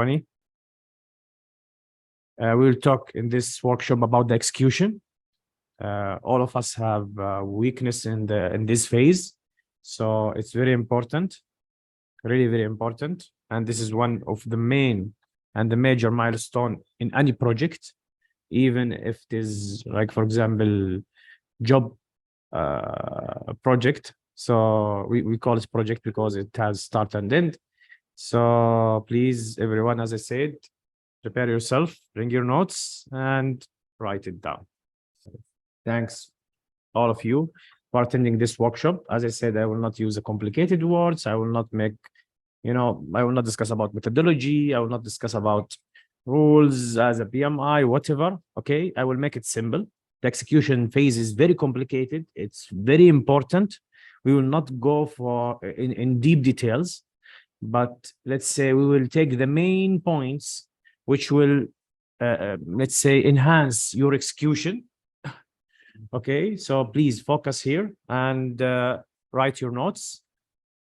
ثواني. We will talk in this workshop about the execution. All of us have weakness in this phase, so it's very important, really very important, and this is one of the main and the major milestone in any project, even if it is like, for example, job project. So we call it project because it has start and end. So please, everyone, as I said, prepare yourself, bring your notes, and write it down. Thanks, all of you, for attending this workshop. As I said, I will not use complicated words. I will not make, I will not discuss about methodology. I will not discuss about rules as a PMI, whatever. Okay, I will make it simple. The execution phase is very complicated. It's very important. We will not go in deep details, but let's say we will take the main points which will, let's say, enhance your execution. Okay, so please focus here and write your notes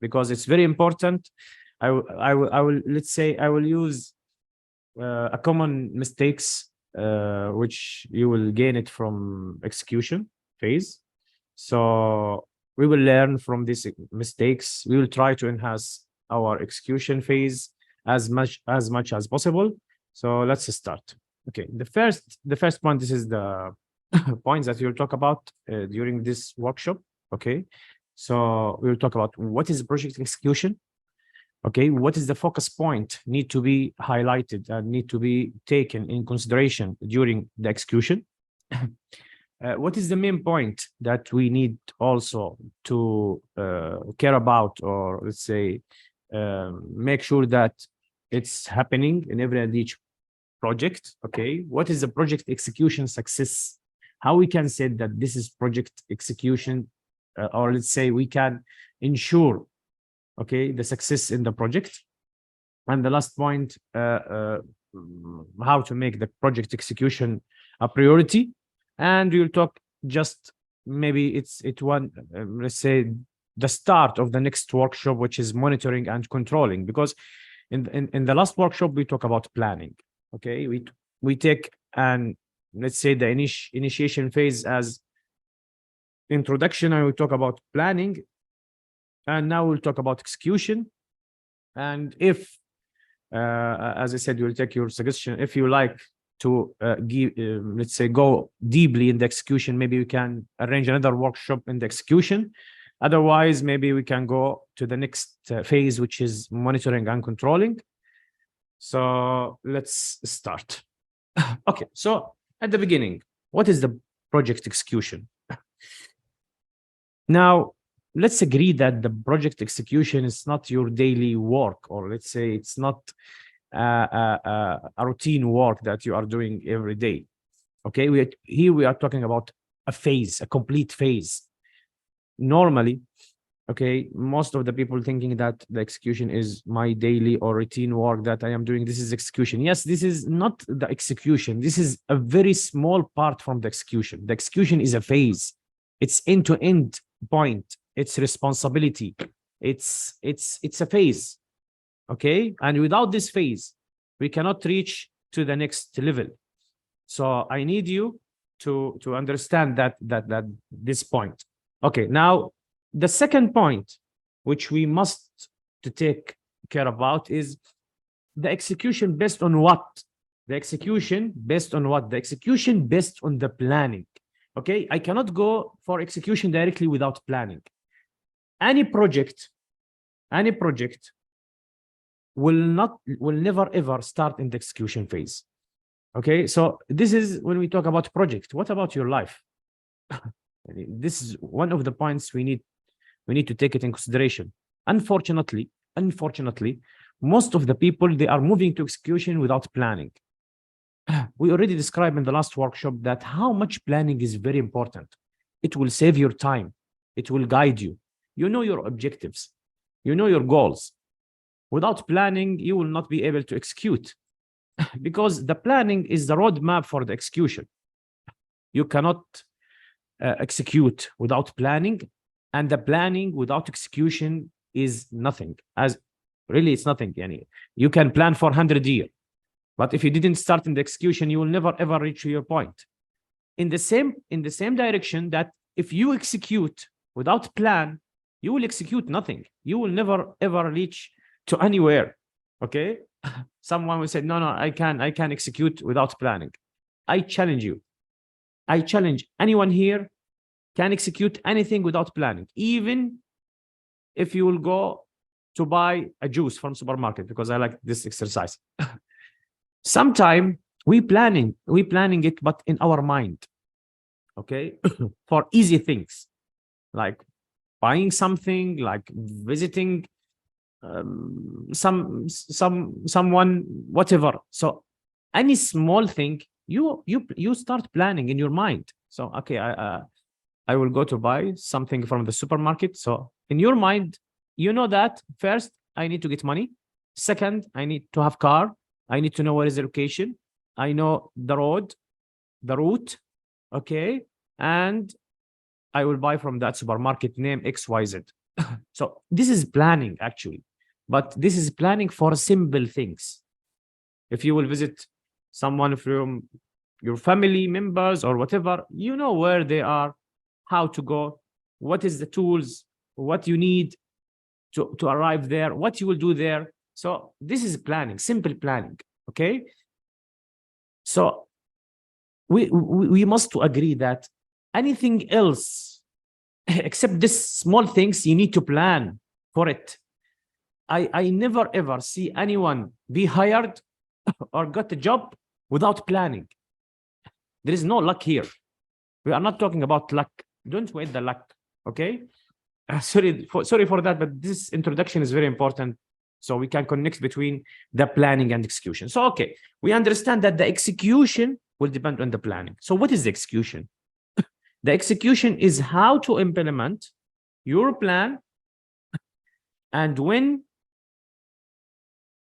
because it's very important. I will let's say I will use a common mistakes which you will gain it from execution phase. So we will learn from these mistakes. We will try to enhance our execution phase as much as possible. So let's start. Okay, the first point, this is the points that we'll talk about during this workshop. Okay, so we'll talk about what is project execution. Okay, what is the focus point need to be highlighted and need to be taken in consideration during the execution. What is the main point that we need also to care about, or let's say make sure that it's happening in every and each project. Okay, what is the project execution success? How we can say that this is project execution, or let's say we can ensure, okay, the success in the project. And the last point, how to make the project execution a priority. And we'll talk just maybe it's one, let's say, the start of the next workshop, which is monitoring and controlling, because in the last workshop we talk about planning. Okay, we take and let's say the initiation phase as introduction, and we talk about planning, and now we'll talk about execution. And if as I said, we'll take your suggestion. If you like to give let's say go deeply in the execution, maybe we can arrange another workshop in the execution. Otherwise, maybe we can go to the next phase, which is monitoring and controlling. So let's start. Okay, so at the beginning, what is the project execution? Now, let's agree that the project execution is not your daily work, or let's say it's not a routine work that you are doing every day. Okay, here we are talking about a phase, a complete phase. Normally, okay, most of the people thinking that the execution is my daily or routine work that I am doing. This is execution. Yes, this is not the execution. This is a very small part from the execution. The execution is a phase. It's end-to-end point. It's responsibility. It's a phase. Okay, and without this phase, we cannot reach to the next level. So I need you to understand that this point. Okay, now the second point, which we must to take care about, is the execution based on what? The execution based on what? The execution based on the planning. Okay, I cannot go for execution directly without planning. Any project will never ever start in the execution phase. Okay, so this is when we talk about project. What about your life? This is one of the points we need to take it in consideration. Unfortunately, most of the people, they are moving to execution without planning. We already described in the last workshop that how much planning is very important. It will save your time. It will guide you. You know your objectives. You know your goals. Without planning, you will not be able to execute because the planning is the roadmap for the execution. You cannot execute without planning, and the planning without execution is nothing. As Really, it's nothing. Yani, you can plan for 100 years, but if you didn't start in the execution, you will never ever reach your point. In the same direction, that if you execute without plan, you will execute nothing. You will never ever reach to anywhere. Okay. Someone will say, no, I can execute without planning. I challenge you. I challenge anyone here can execute anything without planning, even if you will go to buy a juice from supermarket, because I like this exercise. Sometime we planning it, but in our mind. Okay. For easy things like buying something, like visiting someone, whatever. So any small thing you start planning in your mind. So okay, I will go to buy something from the supermarket. So in your mind, you know that first I need to get money. Second, I need to have car. I need to know where is the location. I know the road, the route. Okay. And I will buy from that supermarket name XYZ. So this is planning actually, but this is planning for simple things. If you will visit someone from your family members or whatever, you know where they are, how to go, what is the tools, what you need to arrive there, what you will do there. So this is planning, simple planning. Okay. So we must agree that anything else except this small things, you need to plan for it. I never ever see anyone be hired or got a job without planning. There is no luck here. We are not talking about luck. Don't wait the luck. Okay. Sorry for that, but this introduction is very important, so we can connect between the planning and execution. So okay, we understand that the execution will depend on the planning. So what is the execution? The execution is how to implement your plan and when,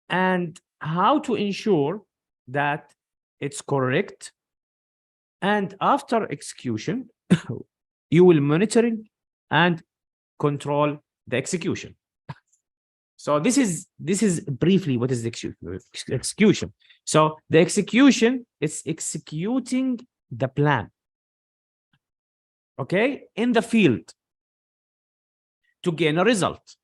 and how to ensure that it's correct. And after execution, you will monitoring and control the execution. So this is briefly what is the execution. So the execution is executing the plan. Okay, in the field to gain a result.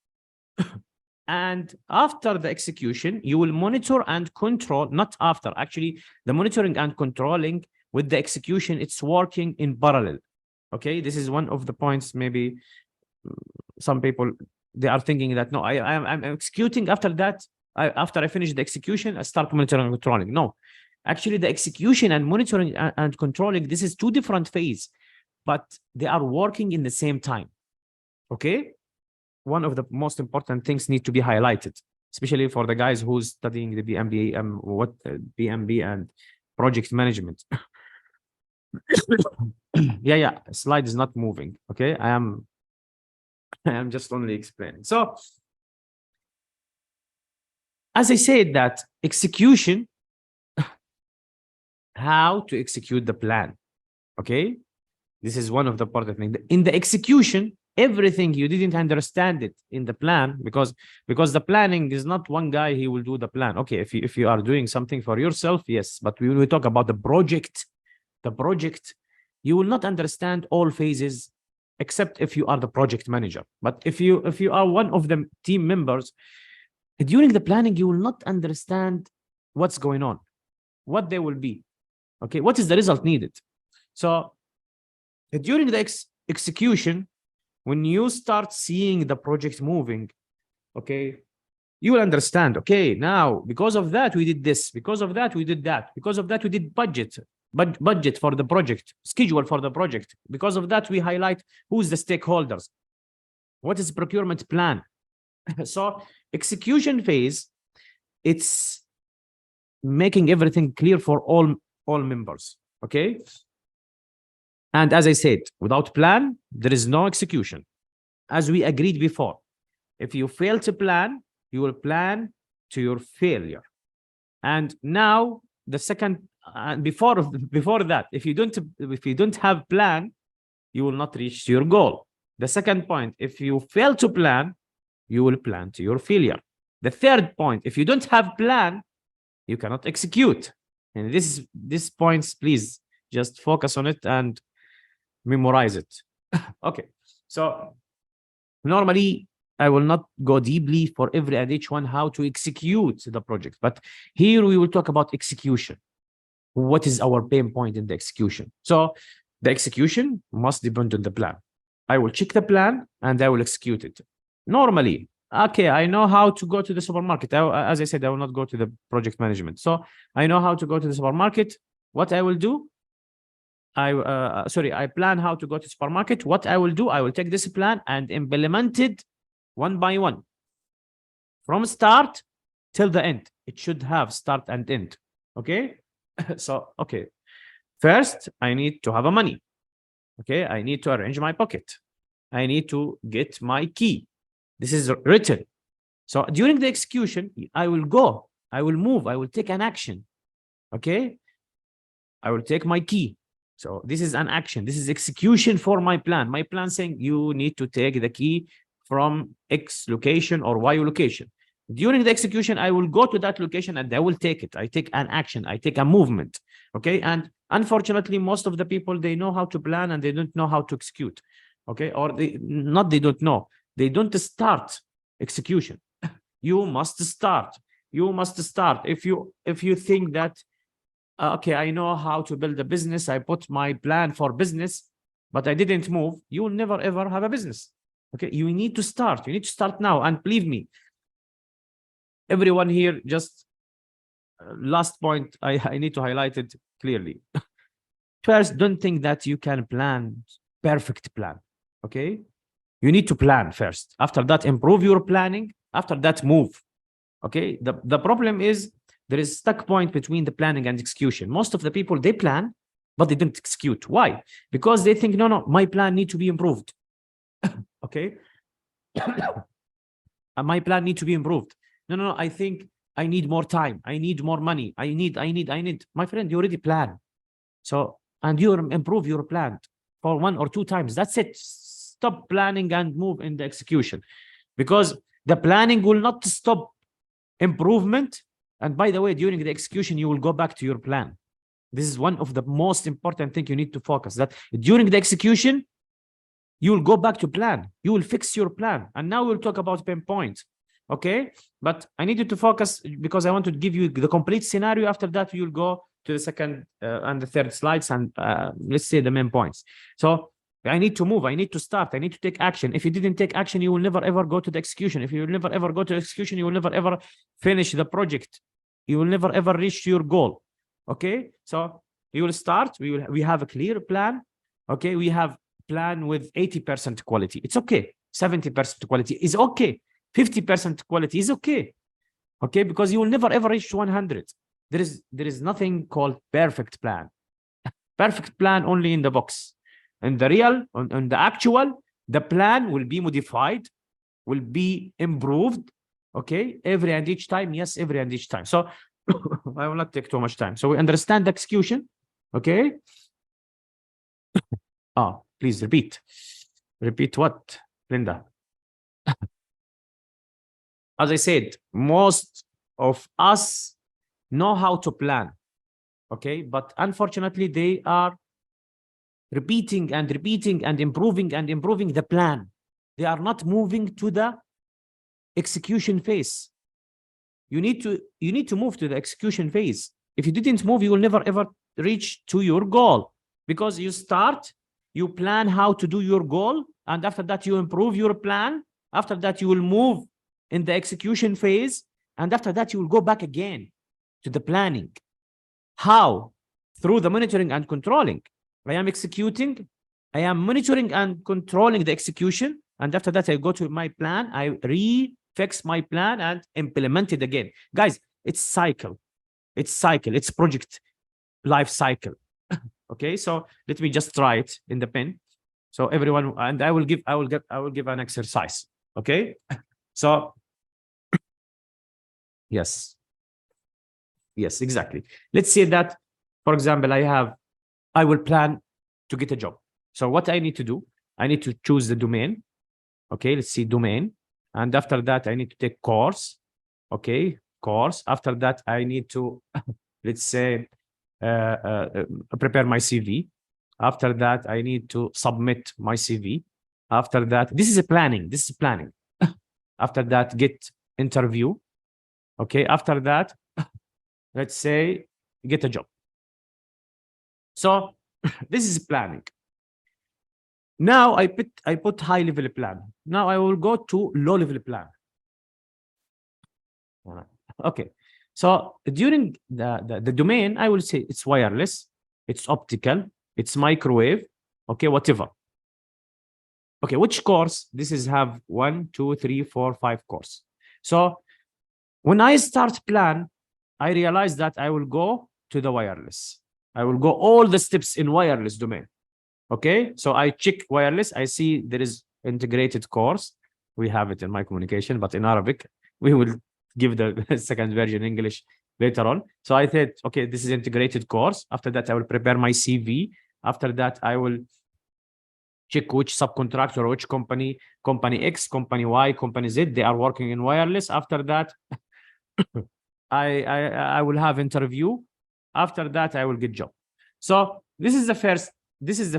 And after the execution, you will monitor and control, not after, actually, the monitoring and controlling with the execution, it's working in parallel. Okay, this is one of the points. Maybe some people, they are thinking that, no, I'm executing, after that, after I finish the execution, I start monitoring and controlling. No, actually, the execution and monitoring and controlling, this is two different phases, but they are working in the same time. Okay, one of the most important things need to be highlighted, especially for the guys who's studying the BMB and project management. yeah, slide is not moving. Okay, I am just only explaining. So as I said, that execution, how to execute the plan. Okay, this is one of the important things. In the execution, everything you didn't understand it in the plan, because the planning is not one guy, he will do the plan. Okay, if you are doing something for yourself, yes, but when we talk about the project, you will not understand all phases except if you are the project manager. But if you are one of the team members, during the planning, you will not understand what's going on, what they will be. Okay, what is the result needed? So during the execution, when you start seeing the project moving, okay, you will understand, okay, now because of that we did this, because of that we did that, because of that we did budget for the project, schedule for the project, because of that we highlight who's the stakeholders, what is the procurement plan. So execution phase, it's making everything clear for all members. Okay, and as I said, without plan there is no execution. As we agreed before, if you fail to plan, you will plan to your failure. And now the second, before that, if you don't have plan, you will not reach your goal. The second point, if you fail to plan, you will plan to your failure. The third point, if you don't have plan, you cannot execute. And this points, please just focus on it and memorize it. Okay, so normally I will not go deeply for every and each one how to execute the project, but here we will talk about execution. What is our pain point in the execution? So the execution must depend on the plan. I will check the plan and I will execute it. Normally, okay, I know how to go to the supermarket. As I said, I will not go to the project management. So I know how to go to the supermarket. What I will do, I plan how to go to supermarket. What I will do, I will take this plan and implement it one by one. From start till the end. It should have start and end. Okay? So, okay. First, I need to have a money. Okay, I need to arrange my pocket. I need to get my key. This is written. So during the execution, I will go, I will move, I will take an action. Okay, I will take my key. So this is an action. This is execution for my plan. My plan saying you need to take the key from X location or Y location. During the execution, I will go to that location and I will take it. I take an action. I take a movement. Okay, and unfortunately, most of the people, they know how to plan and they don't know how to execute. Okay, or they don't know. They don't start execution. You must start. You must start. If you think that, okay, I know how to build a business, I put my plan for business, but I didn't move, you will never ever have a business. Okay, you need to start. You need to start now. And believe me, everyone here, just last point, I need to highlight it clearly. First, don't think that you can plan perfect plan. Okay, you need to plan first. After that, improve your planning. After that, move. Okay, the problem is there is stuck point between the planning and execution. Most of the people, they plan, but they don't execute. Why? Because they think, no, my plan needs to be improved. Okay, my plan needs to be improved. No, I think I need more time. I need more money. I need. My friend, you already plan. So, and you improve your plan for 1 or 2 times. That's it. Stop planning and move in the execution, because the planning will not stop improvement. And by the way, during the execution, you will go back to your plan. This is one of the most important things you need to focus, that during the execution, you will go back to plan. You will fix your plan. And now we'll talk about pain points. Okay, but I need you to focus because I want to give you the complete scenario. After that, you'll go to the second and the third slides and let's say the main points. So I need to move. I need to start. I need to take action. If you didn't take action, you will never ever go to the execution. If you will never ever go to execution, you will never ever finish the project. You will never ever reach your goal. Okay, so you will start. We have a clear plan. Okay, we have plan with 80% quality. It's okay. 70% quality is okay. 50% quality is okay. Okay, because you will never ever reach 100. There is nothing called perfect plan. Perfect plan only in the box. In the real, on the actual, the plan will be modified, will be improved. Okay, every and each time. Yes, every and each time. So I will not take too much time. So we understand the execution. Okay. Please repeat. Repeat what, Linda? As I said, most of us know how to plan. Okay, but unfortunately, they are repeating and repeating and improving the plan. They are not moving to the execution phase. You need to move to the execution phase. If you didn't move, you will never ever reach to your goal, because you start, you plan how to do your goal, and after that you improve your plan. After that you will move in the execution phase, and after that you will go back again to the planning. How? Through the monitoring and controlling. I am executing, I am monitoring and controlling the execution, and after that I go to my plan, I refix my plan and implement it again. Guys, it's cycle. It's project life cycle. Okay, so let me just try it in the pen. So everyone, and I will give an exercise. Okay, so yes, exactly. Let's say that, for example, I will plan to get a job. So what I need to do, I need to choose the domain. Okay, let's see domain. And after that, I need to take course. okay, course. After that, I need to, let's say, prepare my CV. After that, I need to submit my CV. After that, this is a planning. This is planning. After that, get interview. Okay. After that, let's say, get a job. So this is planning. Now I put high level plan. Now I will go to low level plan. Okay. So during the domain, I will say it's wireless, it's optical, it's microwave, okay, whatever. Okay, which course? This is have 1, 2, 3, 4, 5 course. So when I start plan, I realize that I will go to the wireless. I will go all the steps in wireless domain. Okay, so I check wireless. I see there is integrated course. We have it in my communication, but in Arabic, we will give the second version in English later on. So I said, okay, this is integrated course. After that, I will prepare my CV. After that, I will check which subcontractor, which company X, company Y, company Z, they are working in wireless. After that, I will have interview. After that, I will get job. So this is the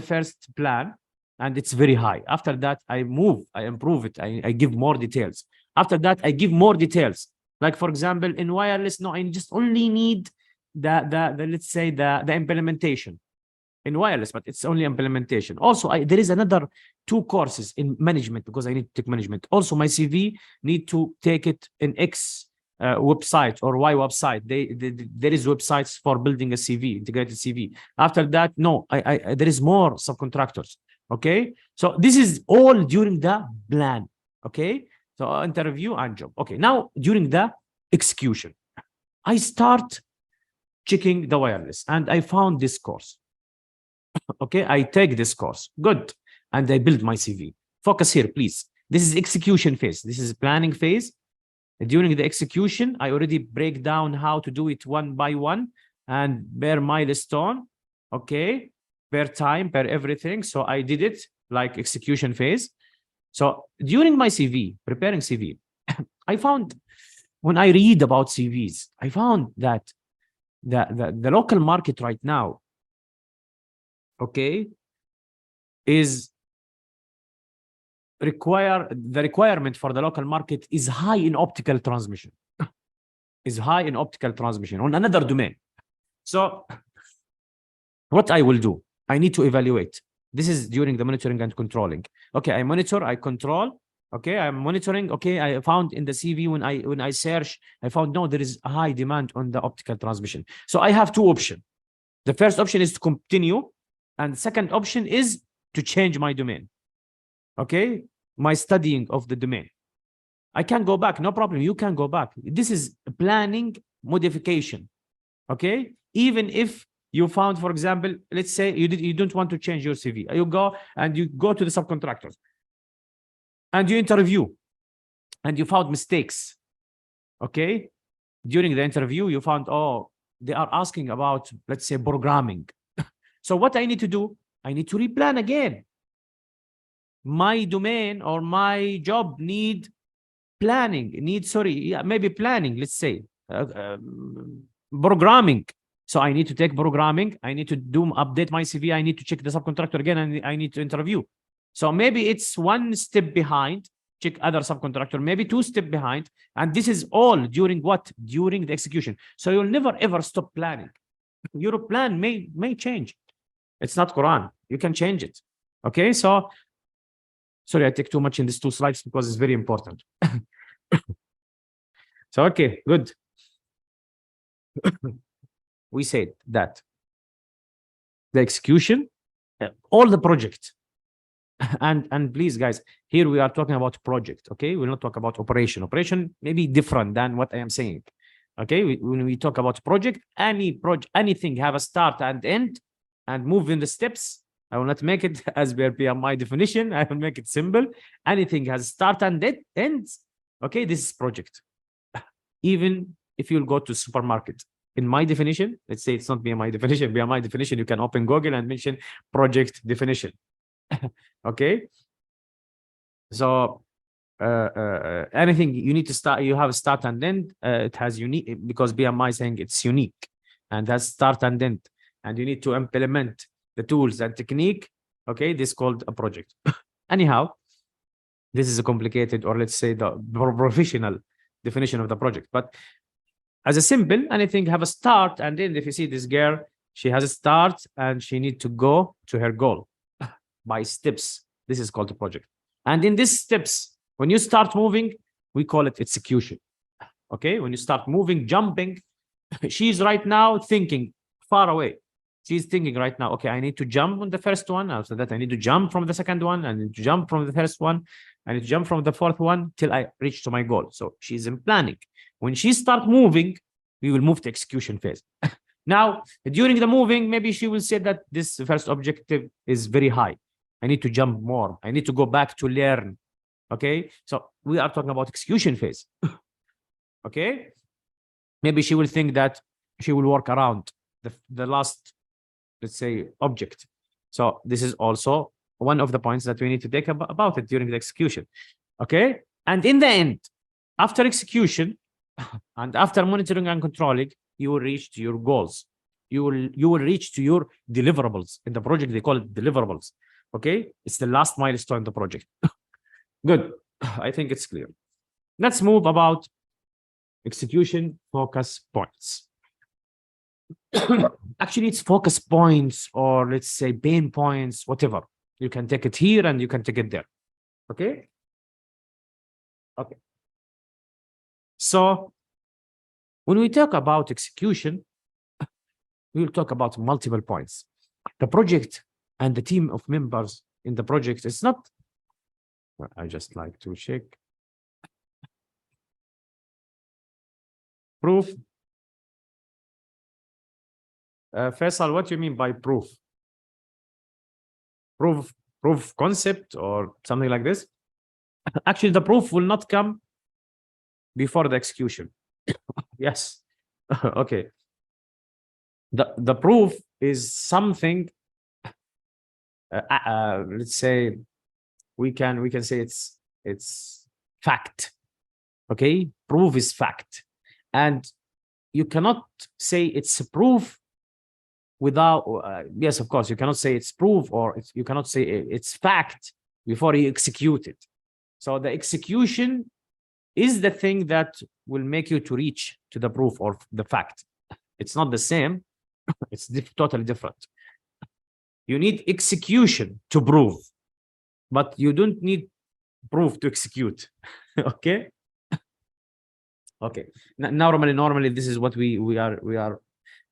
first plan, and it's very high. After that, I improve it. I give more details. After that, I give more details. Like, for example, in wireless, no, I just only need the let's say the implementation in wireless, but it's only implementation. Also, there is another 2 courses in management, because I need to take management. Also, my CV need to take it in X website or Y website. There is websites for building a CV, integrated CV. After that, no, there is more subcontractors. Okay, so this is all during the plan. Okay, so interview and job. Okay, now during the execution, I start checking the wireless, and I found this course. Okay, I take this course. Good. And I build my CV. Focus here, please. This is execution phase. This is planning phase. During the execution, I already break down how to do it one by one and per milestone. Okay, per time, per everything. So I did it like execution phase. So during my CV, preparing CV, I found, when I read about CVs, I found that the local market right now, okay, is the requirement for the local market is high in optical transmission. Is high in optical transmission on another domain. So what I will do, I need to evaluate. This is during the monitoring and controlling. Okay, I monitor, I control. Okay, I'm monitoring. Okay, I found in the CV when I search, I found no, there is a high demand on the optical transmission. So I have 2 options. The first option is to continue, and the second option is to change my domain. Okay, my studying of the domain. I can go back, no problem. You can go back. This is planning modification. Okay, even if you found, for example, let's say you don't want to change your CV. You go to the subcontractors and you interview and you found mistakes. Okay, during the interview, you found, oh, they are asking about, let's say, programming. So what I need to do, I need to replan again. My domain or my job need planning, maybe planning, let's say, programming. So I need to take programming. I need to update my CV. I need to check the subcontractor again, and I need to interview. So maybe it's 1 step behind, check other subcontractor, maybe 2 steps behind. And this is all during what? During the execution. So you'll never ever stop planning. Your plan may change. It's not Quran. You can change it. Okay, so sorry, I take too much in these 2 slides because it's very important. So, okay, good. We said that the execution, all the project, and please, guys, here we are talking about project. Okay, we'll not talk about operation. Operation may be different than what I am saying. Okay, when we talk about project, anything have a start and end, and move in the steps. I will not make it as per my definition. I will make it simple. Anything has start and ends. Okay, this is project. Even if you'll go to supermarket, in my definition, let's say it's not my definition, my definition, you can open Google and mention project definition. Okay. So anything you need to start, you have a start and end. It has unique, because BMI saying it's unique and has start and end, and you need to implement the tools and technique. Okay, this is called a project. Anyhow, this is a complicated, or let's say the professional definition of the project. But as a simple, anything have a start and end. If you see this girl, she has a start and she needs to go to her goal by steps. This is called a project. And in these steps, when you start moving, we call it execution. Okay, when you start moving, jumping, she's right now thinking far away. She's thinking right now, okay, I need to jump on the first one. After that, I need to jump from the second one. I need to jump from the first one. I need to jump from the fourth one till I reach to my goal. So she's in planning. When she starts moving, we will move to execution phase. Now, during the moving, maybe she will say that this first objective is very high. I need to jump more. I need to go back to learn. Okay, so we are talking about execution phase. Okay, maybe she will think that she will work around the last, let's say, object. So this is also one of the points that we need to take about it during the execution. Okay, and in the end, after execution and after monitoring and controlling, you will reach to your goals. You will reach to your deliverables. In the project, they call it deliverables. Okay, it's the last milestone in the project. Good, I think it's clear. Let's move about execution focus points. Actually, it's focus points, or let's say pain points, whatever. You can take it here and you can take it there. Okay? Okay. So when we talk about execution, we'll talk about multiple points. The project and the team of members in the project is not, I just like to check. Proof. Faisal, what do you mean by proof? Proof concept or something like this? Actually, the proof will not come before the execution. Yes. Okay. The proof is something, let's say, we can say it's fact. Okay, proof is fact, and you cannot say it's a proof without yes, of course, you cannot say it's proof, or you cannot say it's fact before you execute it. So the execution is the thing that will make you to reach to the proof or the fact. It's not the same. It's totally different. You need execution to prove, but you don't need proof to execute. Okay. Okay. Normally, this is what we are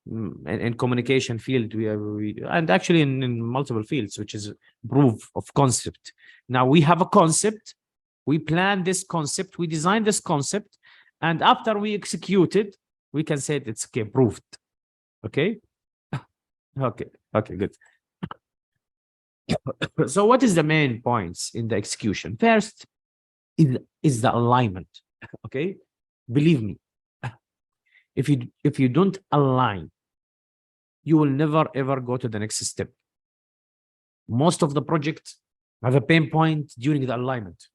in communication field. And actually in multiple fields, which is proof of concept. Now we have a concept. We plan this concept. We design this concept, and after we execute it, we can say it's okay, proved. Okay. Okay. Okay. Good. So what is the main points in the execution? First is the alignment. Okay, believe me, if you don't align, you will never ever go to the next step. Most of the projects have a pain point during the alignment.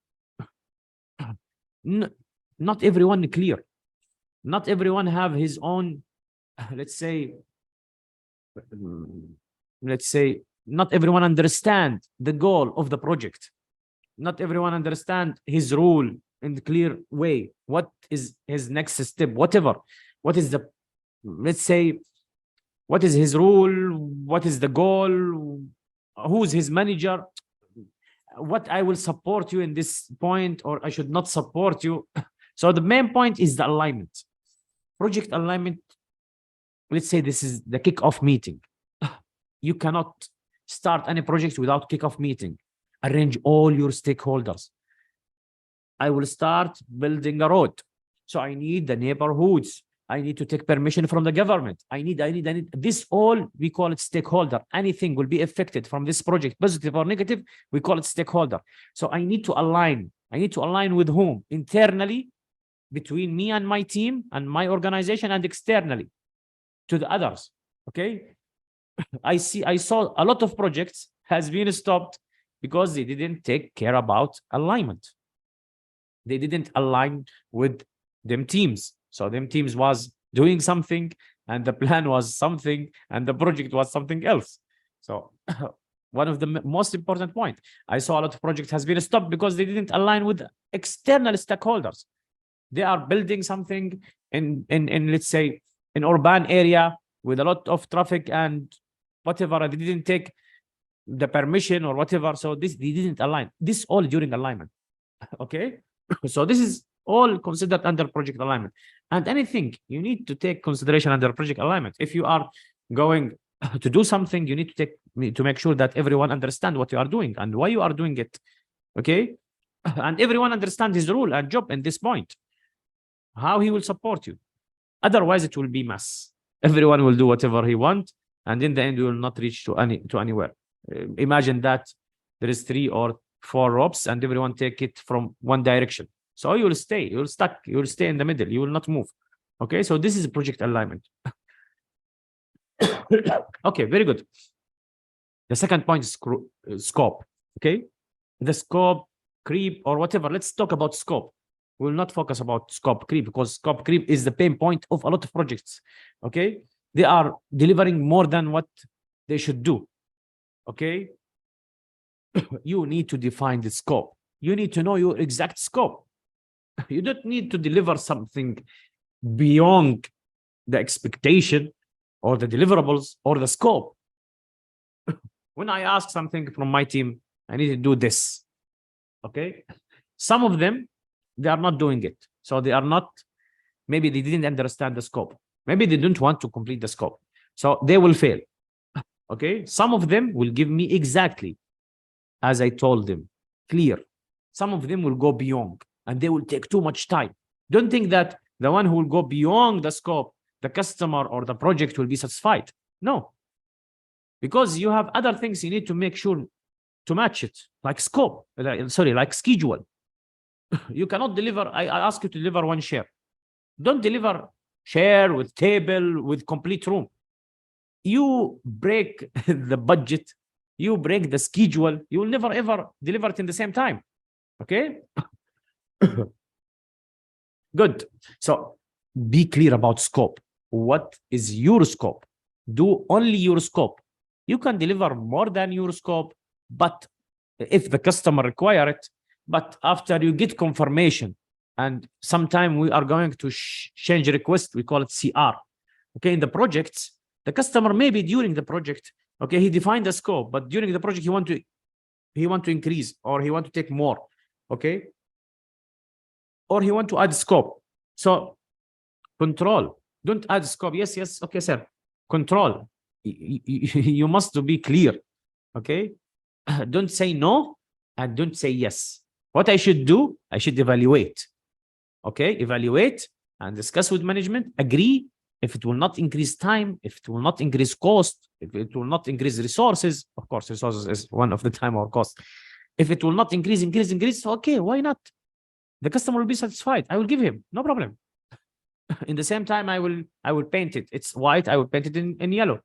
Not everyone clear. Not everyone have his own, let's say, not everyone understand the goal of the project. Not everyone understand his role in the clear way. What is his next step? Whatever. What is the, let's say, what is his role? What is the goal? Who's his manager? What I will support you in this point, or I should not support you. So the main point is the alignment. Project alignment. Let's say this is the kickoff meeting. You cannot start any project without kickoff meeting. Arrange all your stakeholders. I will start building a road. So I need the neighborhoods. I need to take permission from the government. I need this all, we call it stakeholder. Anything will be affected from this project, positive or negative, we call it stakeholder. So I need to align. I need to align with whom? Internally, between me and my team and my organization, and externally to the others. Okay. I saw a lot of projects has been stopped because they didn't take care about alignment. they didn't align with them teams. So them teams was doing something, and the plan was something, and the project was something else. So one of the most important point, I saw a lot of projects has been stopped because they didn't align with external stakeholders. They are building something in let's say an urban area with a lot of traffic and whatever, and they didn't take the permission or whatever. So they didn't align. This all during alignment. Okay. So this is all considered under project alignment. And anything you need to take consideration under project alignment. If you are going to do something, you need to make sure that everyone understand what you are doing and why you are doing it. Okay. And everyone understand his role and job in this point, how he will support you. Otherwise it will be mess. Everyone will do whatever he wants, and in the end you will not reach to anywhere. Imagine that there is 3 or 4 ropes and everyone take it from one direction. So you will stay, you will stuck, you will stay in the middle, you will not move. Okay, so this is project alignment. Okay, very good. The second point is scope. Okay, the scope creep or whatever. Let's talk about scope. We will not focus about scope creep, because scope creep is the pain point of a lot of projects. Okay, they are delivering more than what they should do. Okay, you need to define the scope. You need to know your exact scope. You don't need to deliver something beyond the expectation or the deliverables or the scope. When I ask something from my team, I need to do this. Okay, some of them, they are not doing it. So they are not, maybe they didn't understand the scope. Maybe they don't want to complete the scope. So they will fail. Okay, some of them will give me exactly as I told them, clear. Some of them will go beyond and they will take too much time. Don't think that the one who will go beyond the scope, the customer or the project will be satisfied. No, because you have other things you need to make sure to match it, like scope, like schedule. You cannot deliver, I ask you to deliver one share. Don't deliver share with table, with complete room. You break the budget, you break the schedule, you will never ever deliver it in the same time. Okay. Good. So be clear about scope. What is your scope? Do only your scope. You can deliver more than your scope, but if the customer require it, but after you get confirmation, and sometime we are going to change request, we call it CR. Okay, in the projects, the customer maybe during the project, okay, he defined the scope, but during the project he want to increase, or he want to take more. Okay, or he want to add scope. So control, don't add scope. Yes, okay, sir. Control. You must be clear. Okay, don't say no and don't say yes. What I should do, I should evaluate. Okay, evaluate and discuss with management, agree. If it will not increase time, if it will not increase cost, if it will not increase resources, of course, resources is one of the time or cost. If it will not increase, okay, why not? The customer will be satisfied. I will give him, no problem. In the same time, I will paint it. It's white, I will paint it in yellow.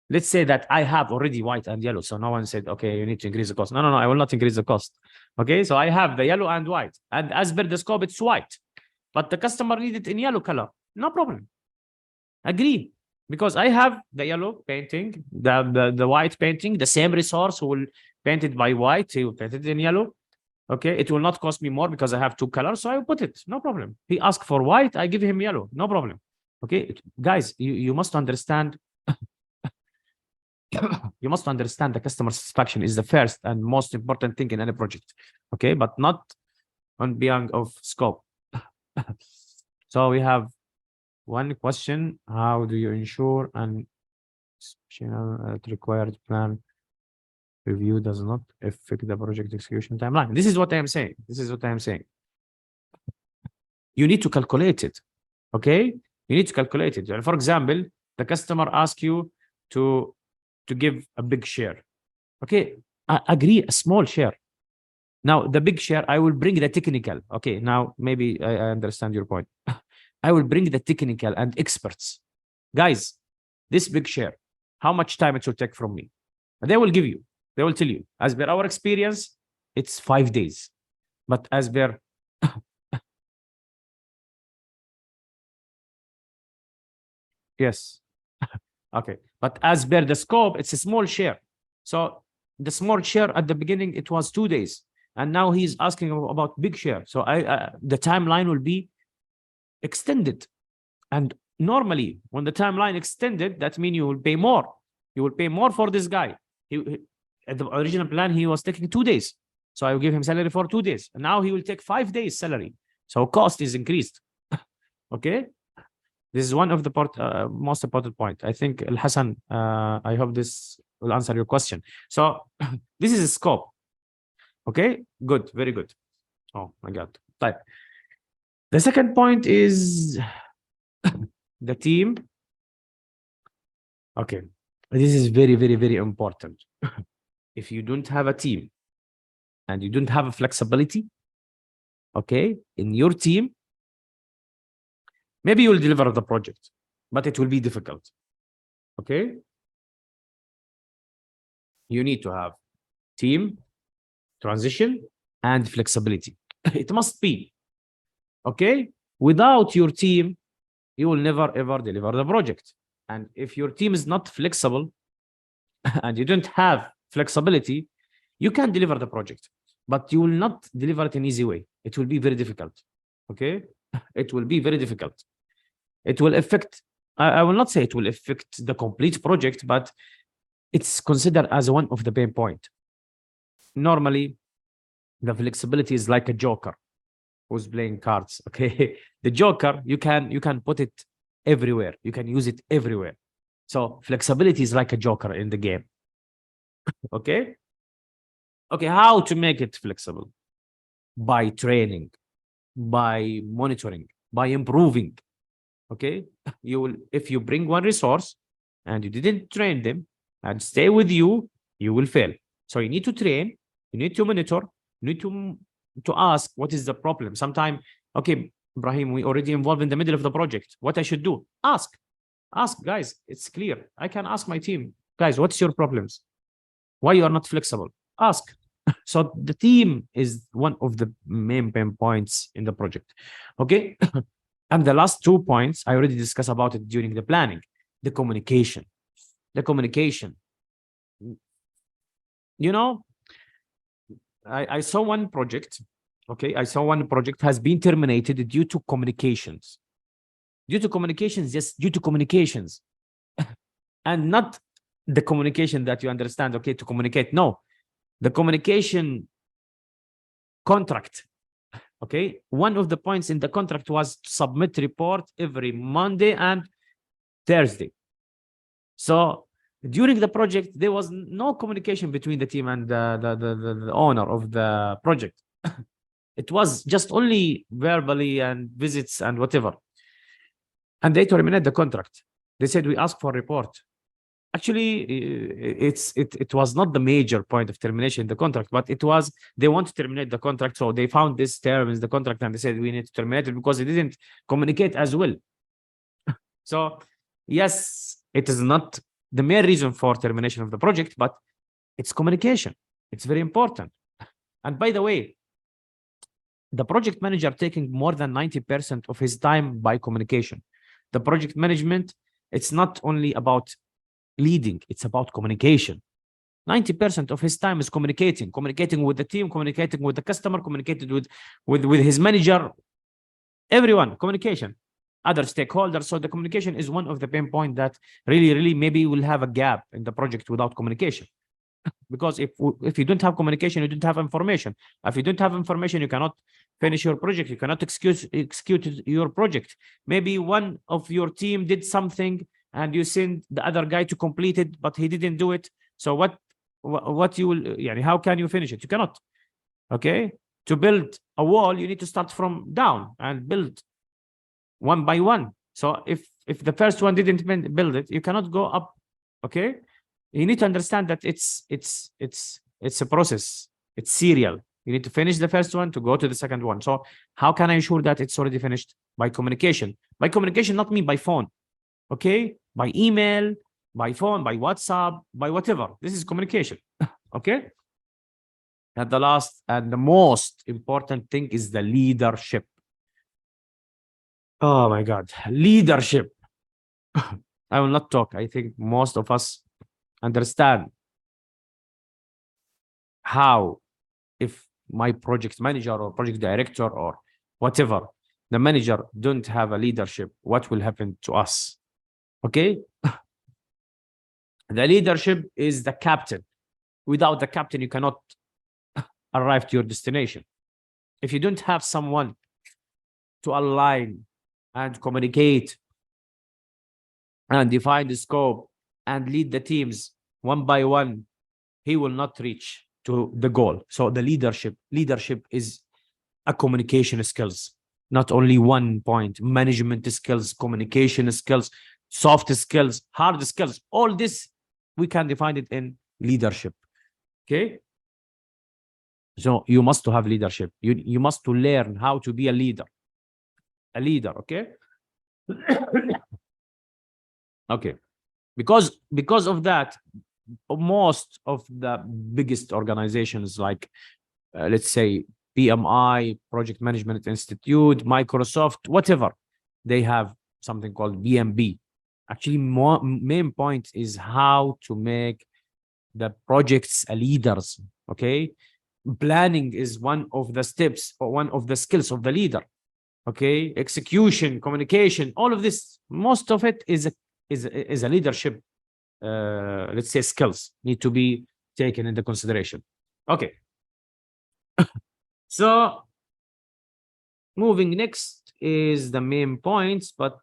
Let's say that I have already white and yellow. So no one said, okay, you need to increase the cost. No, I will not increase the cost. Okay, so I have the yellow and white. And as per the scope, it's white. But the customer needs it in yellow color. No problem. Agree. Because I have the yellow painting, the white painting, the same resource who will paint it by white, he will paint it in yellow. Okay, it will not cost me more because I have 2 colors, so I will put it. No problem. He asked for white, I give him yellow. No problem. Okay, guys, you must understand. You must understand the customer satisfaction is the first and most important thing in any project. Okay, but not on beyond of scope. So we have one question: how do you ensure an required plan review does not affect the project execution timeline? This is what I am saying. You need to calculate it. Okay, you need to calculate it. For example, the customer asks you to give a big share. Okay, I agree, a small share. Now the big share, I will bring the technical. Okay, now maybe I understand your point. I will bring the technical and experts. Guys, this big share, how much time it will take from me? They will give you, they will tell you, as per our experience, it's 5 days. But as per Yes. Okay. But as per the scope, it's a small share. So the small share at the beginning, it was 2 days. And now he's asking about big share. So the timeline will be extended. And normally, when the timeline extended, that means you will pay more. You will pay more for this guy. At the original plan, he was taking 2 days. So I will give him salary for 2 days. And now he will take 5 days salary. So cost is increased. Okay. This is one of the most important point. I think, Al-Hassan, I hope this will answer your question. So this is a scope. Okay, good, very good. Oh my God. Right. The second point is the team. Okay, this is very, very, very important. If you don't have a team and you don't have a flexibility, okay, in your team, maybe you'll deliver the project, but it will be difficult. Okay, you need to have team, transition, and flexibility. It must be. Okay, without your team, you will never ever deliver the project. And if your team is not flexible and you don't have flexibility, you can deliver the project, but you will not deliver it in easy way. It will be very difficult. Okay, it will be very difficult. It will affect, I will not say it will affect the complete project, but it's considered as one of the pain point. Normally, the flexibility is like a joker who's playing cards. Okay, the joker, you can put it everywhere. You can use it everywhere. So flexibility is like a joker in the game. Okay. Okay, how to make it flexible? By training, by monitoring, by improving. Okay, you will, if you bring one resource and you didn't train them and stay with you, you will fail. So you need to train, you need to monitor, you need to ask what is the problem. Sometimes, okay, Ibrahim, we already involved in the middle of the project. What I should do? Ask guys. It's clear. I can ask my team, guys, what's your problems? Why you are not flexible? Ask. So the team is one of the main pain points in the project. Okay. And the last 2 points, I already discussed about it during the planning, the communication. The communication. You know, I saw one project. Okay, I saw one project has been terminated due to communications. Due to communications, yes, due to communications. And not the communication that you understand, okay, to communicate. No, the communication contract. Okay, one of the points in the contract was to submit report every Monday and Thursday. So during the project, there was no communication between the team and the owner of the project. It was just only verbally and visits and whatever. And they terminated the contract. They said, we asked for a report. Actually, it was not the major point of termination in the contract, but it was, they want to terminate the contract. So they found this term in the contract and they said, we need to terminate it because it didn't communicate as well. So yes, it is not the main reason for termination of the project, but it's communication. It's very important. And by the way, the project manager taking more than 90% of his time by communication. The project management, it's not only about leading, it's about communication. 90% of his time is communicating with the team, communicating with the customer, communicating with his manager, everyone, communication, other stakeholders. So the communication is one of the pain points that really maybe will have a gap in the project without communication. Because if you don't have communication, you don't have information. If you don't have information, you cannot finish your project. You cannot execute your project. Maybe one of your team did something and you send the other guy to complete it, but he didn't do it. So what you will, how can you finish it? You cannot. Okay. To build a wall, you need to start from down and build one by one. So if the first one didn't build it, you cannot go up. Okay. You need to understand that it's a process. It's serial. You need to finish the first one to go to the second one. So how can I ensure that it's already finished? By communication. By communication, not me by phone. Okay? By email, by phone, by WhatsApp, by whatever. This is communication. Okay? And the last and the most important thing is the leadership. Oh my God. Leadership. I will not talk. I think most of us understand how, if my project manager or project director or whatever, the manager don't have a leadership, what will happen to us? Okay. The leadership is the captain. Without the captain, you cannot arrive to your destination. If you don't have someone to align and communicate and define the scope and lead the teams one by one, he will not reach to the goal. So the leadership is a communication skills, not only one point: management skills, communication skills, soft skills, hard skills. All this we can define it in leadership. Okay. So you must to have leadership. You must to learn how to be a leader. Okay. Okay. Because of that, most of the biggest organizations like let's say PMI, Project Management Institute, Microsoft, whatever, they have something called BMB. Actually, main point is how to make the projects leaders. Okay. Planning is one of the steps or one of the skills of the leader. Okay. Execution, communication, all of this, most of it is a leadership, let's say, skills need to be taken into consideration. Okay. So moving next is the main points, but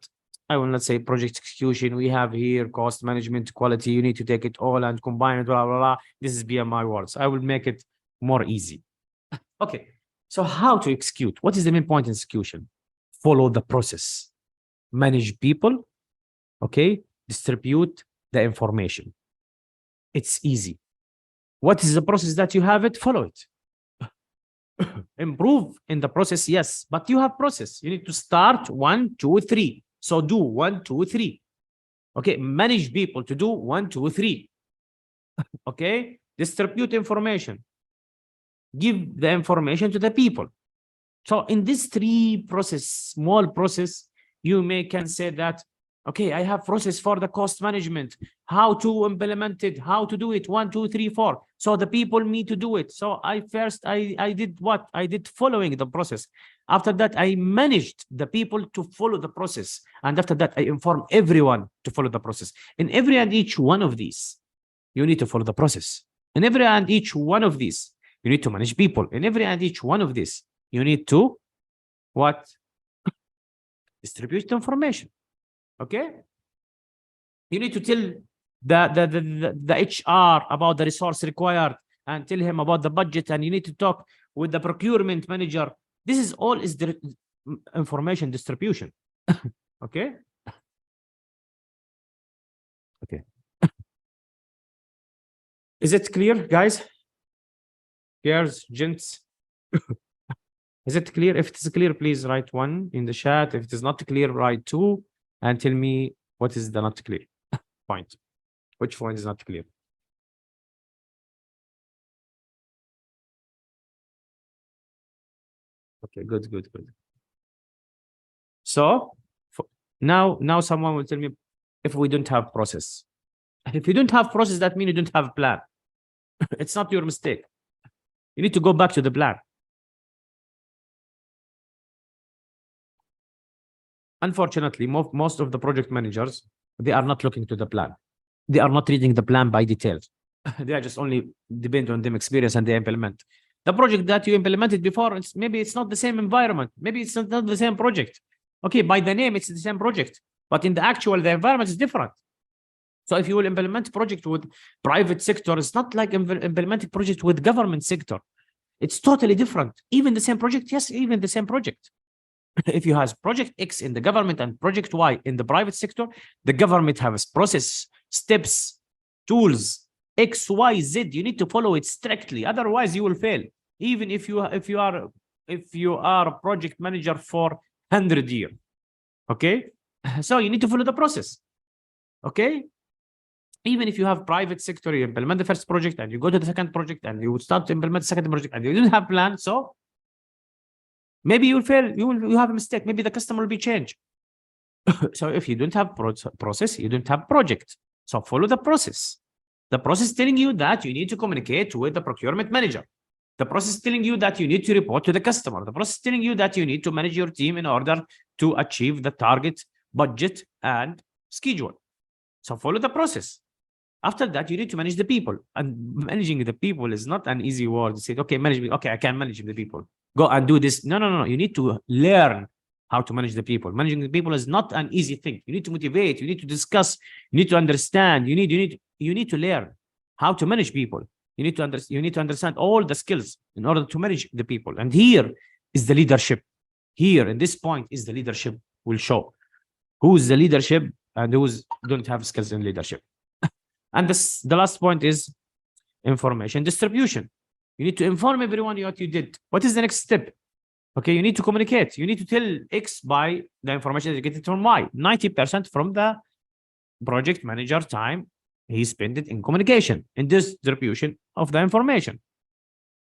I will not say project execution. We have here cost management, quality. You need to take it all and combine it, blah, blah, blah. This is BMI words. I will make it more easy. Okay. So how to execute? What is the main point in execution? Follow the process. Manage people. Okay. Distribute the information. It's easy. What is the process that you have it? Follow it. Improve in the process, yes, but you have process. You need to start 1, 2, 3. So do 1, 2, 3. Okay, manage people to do 1, 2, 3. Okay, distribute information. Give the information to the people. So in this 3 process, small process, you can say that, okay, I have process for the cost management, how to implement it, how to do it, 1, 2, 3, 4. So the people need to do it. So I did what? I did following the process. After that, I managed the people to follow the process. And after that, I inform everyone to follow the process. In every and each one of these, you need to follow the process. In every and each one of these, you need to manage people. In every and each one of these, you need to what? Distribute information. Okay, you need to tell the HR about the resource required and tell him about the budget, and you need to talk with the procurement manager. This is all is the information distribution. Okay. Okay. Is it clear, guys? Girls, gents? Is it clear? If it is clear, please write 1 in the chat. If it is not clear, write 2. And tell me what is the not clear point. Which point is not clear? Okay, good. So now someone will tell me, if we don't have process. If you don't have process, that means you don't have plan. It's not your mistake. You need to go back to the plan. Unfortunately, most of the project managers, they are not looking to the plan. They are not reading the plan by details. They are just only depend on them experience and they implement. The project that you implemented before, maybe it's not the same environment. Maybe it's not the same project. Okay, by the name, it's the same project. But in the actual, the environment is different. So if you will implement project with private sector, it's not like implementing project with government sector. It's totally different. Even the same project, yes, even the same project. If you have project X in the government and project Y in the private sector, the government has process, steps, tools, X, Y, Z. You need to follow it strictly. Otherwise, you will fail. Even if you are a project manager for 100 years. Okay, so you need to follow the process. Okay, even if you have private sector, you implement the first project and you go to the second project and you start to implement the second project and you didn't have plan, so maybe you will fail. You have a mistake. Maybe the customer will be changed. So if you don't have process, you don't have project. So follow the process. The process telling you that you need to communicate with the procurement manager. The process telling you that you need to report to the customer. The process telling you that you need to manage your team in order to achieve the target, budget, and schedule. So follow the process. After that, you need to manage the people. And managing the people is not an easy word. You say, okay, manage me. Okay, I can manage the people. Go and do this. No, no, no. You need to learn how to manage the people. Managing the people is not an easy thing. You need to motivate. You need to discuss. You need to understand. You need to learn how to manage people. You need to understand all the skills in order to manage the people. And here is the leadership. Here, in this point, is the leadership will show who's the leadership and who's don't have skills in leadership. And the last point is information distribution. You need to inform everyone what you did. What is the next step? Okay, you need to communicate. You need to tell X by the information that you get from Y. 90% from the project manager time, he spent it in communication, in distribution of the information.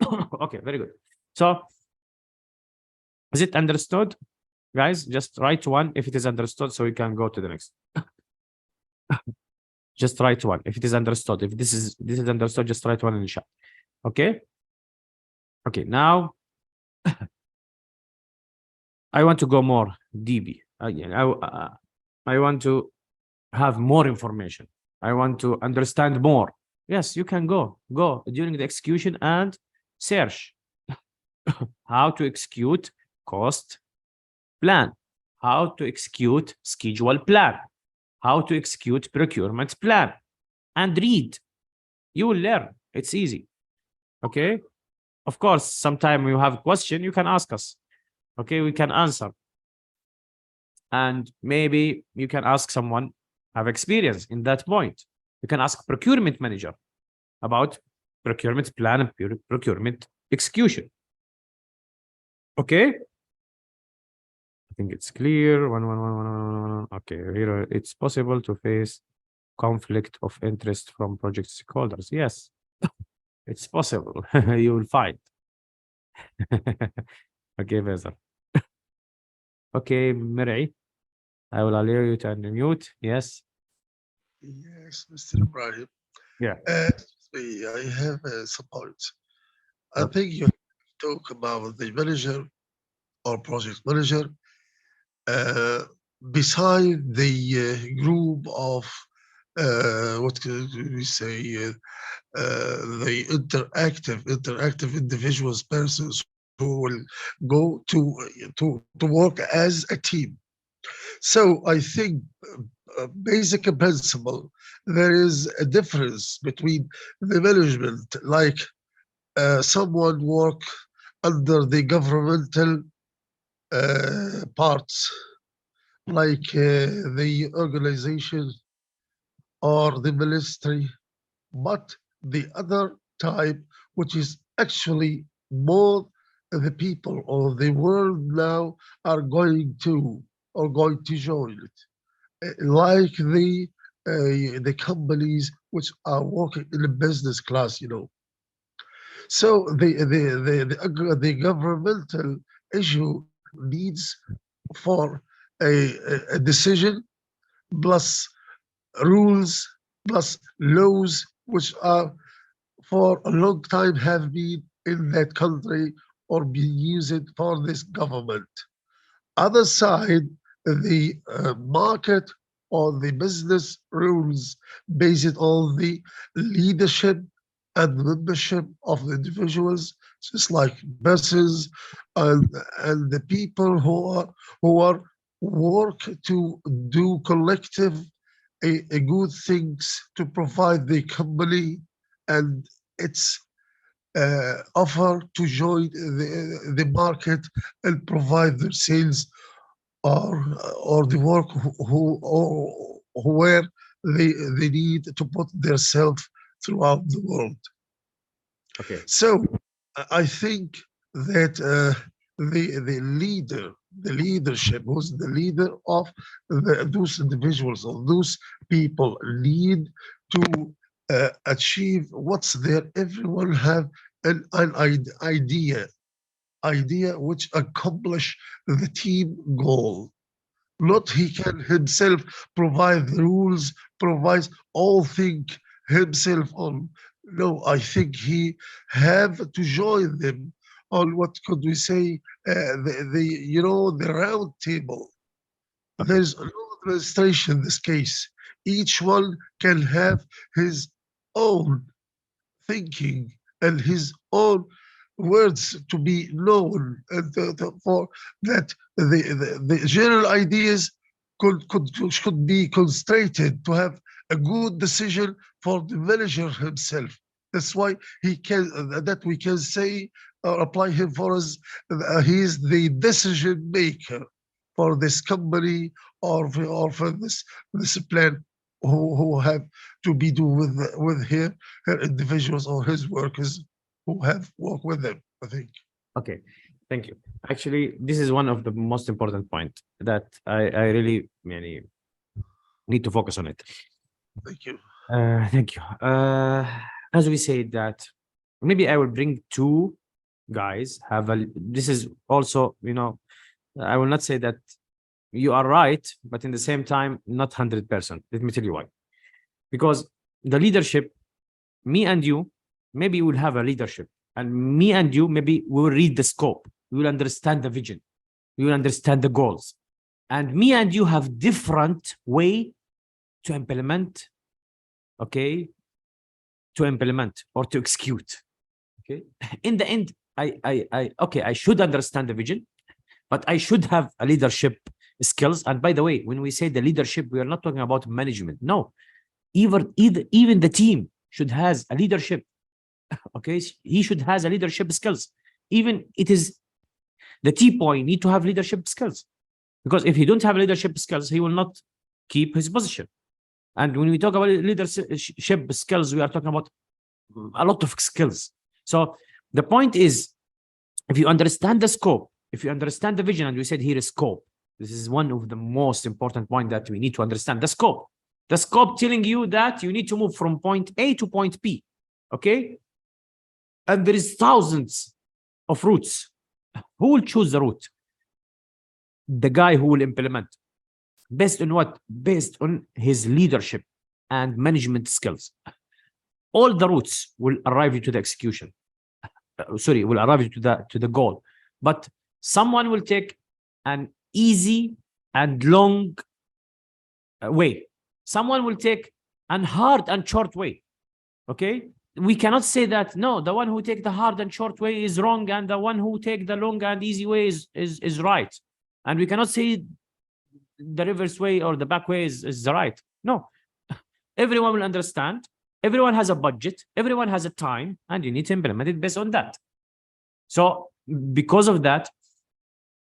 Okay, very good. So, is it understood? Guys, just write one if it is understood so we can go to the next. Just write one if it is understood. If this is understood, just write one in the chat. Okay? Okay, now I want to go more deep. I want to have more information. I want to understand more. Yes, you can go during the execution and search how to execute cost plan, how to execute schedule plan, how to execute procurement plan, and read. You will learn. It's easy. Okay? Of course, sometime you have a question, you can ask us. Okay, we can answer. And maybe you can ask someone have experience in that point. You can ask procurement manager about procurement plan and procurement execution. Okay? I think it's clear. One. Okay, here it's possible to face conflict of interest from project stakeholders. Yes, it's possible. You will find. Okay, Faisal. Okay, Mary, I will allow you to unmute. Yes. Yes, Mr. Ibrahim. Yeah. I have some points. I think you talk about the manager or project manager beside the group of what could we say the interactive individuals, persons who will go to work as a team. So I think basic principle, there is a difference between the management, like someone work under the governmental parts, like the organization or the ministry, but the other type, which is actually more the people or the world now are going to join it, like the companies which are working in the business class, you know. So the governmental issue needs for a decision plus rules plus laws which are for a long time have been in that country or been used for this government. Other side, the market or the business rules based on the leadership and membership of the individuals, just like buses and the people who are work to do collective a good things to provide the company and its offer to join the market and provide their sales or the work where they need to put themselves throughout the world. Okay. So I think that the leadership, who's the leader of those individuals or those people, need to achieve what's there. Everyone have an idea which accomplish the team goal. Not he can himself provide the rules, provides all things himself on. No, I think he have to join them on what could we say, the round table. There's no administration in this case. Each one can have his own thinking and his own words to be known, and for that the general ideas should be constrained to have a good decision for the manager himself. That's why he can, that we can say or apply him for as he is the decision maker for this company or for this plan who have to be do with her individuals or his workers who have worked with them, I think. Okay, thank you. Actually, this is one of the most important point that I really need to focus on it. Thank you. Thank you. As we said that maybe I will bring two guys this is also, I will not say that you are right, but in the same time, not 100%. Let me tell you why. Because the leadership, me and you, maybe we'll have a leadership, and me and you, maybe we will read the scope. We will understand the vision. We will understand the goals. And me and you have different way to implement, okay, or to execute, okay? In the end, I should understand the vision, but I should have a leadership skills. And by the way, when we say the leadership, we are not talking about management. No, even the team should has a leadership. Okay, he should has a leadership skills. Even it is the T point need to have leadership skills, because if he don't have leadership skills, he will not keep his position. And when we talk about leadership skills, we are talking about a lot of skills. So the point is, if you understand the scope, if you understand the vision, and we said here is scope. This is one of the most important points that we need to understand, the scope. The scope telling you that you need to move from point A to point B, okay? And there is thousands of routes. Who will choose the route? The guy who will implement. Based on what? Based on his leadership and management skills. All the routes will arrive you to the execution. Will arrive you to the goal. But someone will take an easy and long way. Someone will take an hard and short way. Okay? We cannot say that, no, the one who take the hard and short way is wrong, and the one who take the long and easy way is right. And we cannot say the reverse way or the back way is the right. No. Everyone will understand. Everyone has a budget. Everyone has a time, and you need to implement it based on that. So because of that,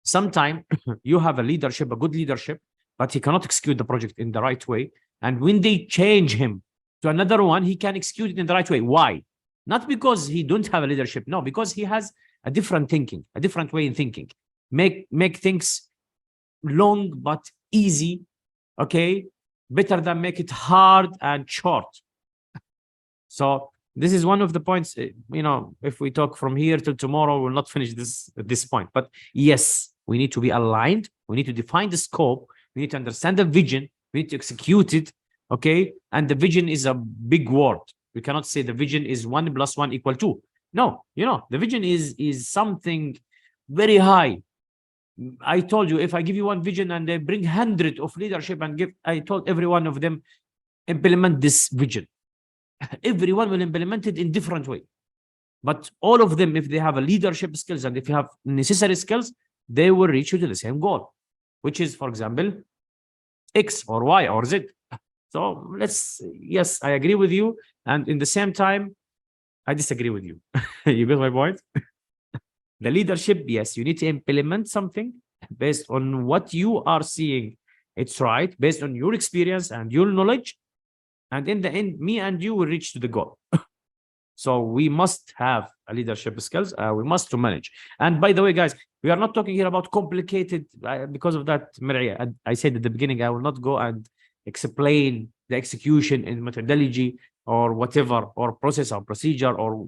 sometimes you have a leadership, a good leadership, but he cannot execute the project in the right way. And when they change him to another one, he can execute it in the right way. Why? Not because he don't have a leadership. No, because he has a different thinking, a different way in thinking. Make things long but easy, okay? Better than make it hard and short. So this is one of the points, if we talk from here till tomorrow, we'll not finish this point. But yes, we need to be aligned. We need to define the scope. We need to understand the vision. We need to execute it, okay? And the vision is a big word. We cannot say the vision is 1 + 1 = 2. No, the vision is something very high. I told you, if I give you one vision and they bring 100 of leadership and I told every one of them, implement this vision. Everyone will implement it in different way. But all of them, if they have a leadership skills and if you have necessary skills, they will reach you to the same goal, which is, for example, X or Y or Z. So yes, I agree with you. And in the same time, I disagree with you. You get my point? The leadership, yes, you need to implement something based on what you are seeing. It's right, based on your experience and your knowledge. And in the end, me and you will reach to the goal. So we must have a leadership skills. We must to manage. And by the way, guys, we are not talking here about complicated, because of that, I said at the beginning, I will not go and explain the execution in methodology or whatever, or process or procedure or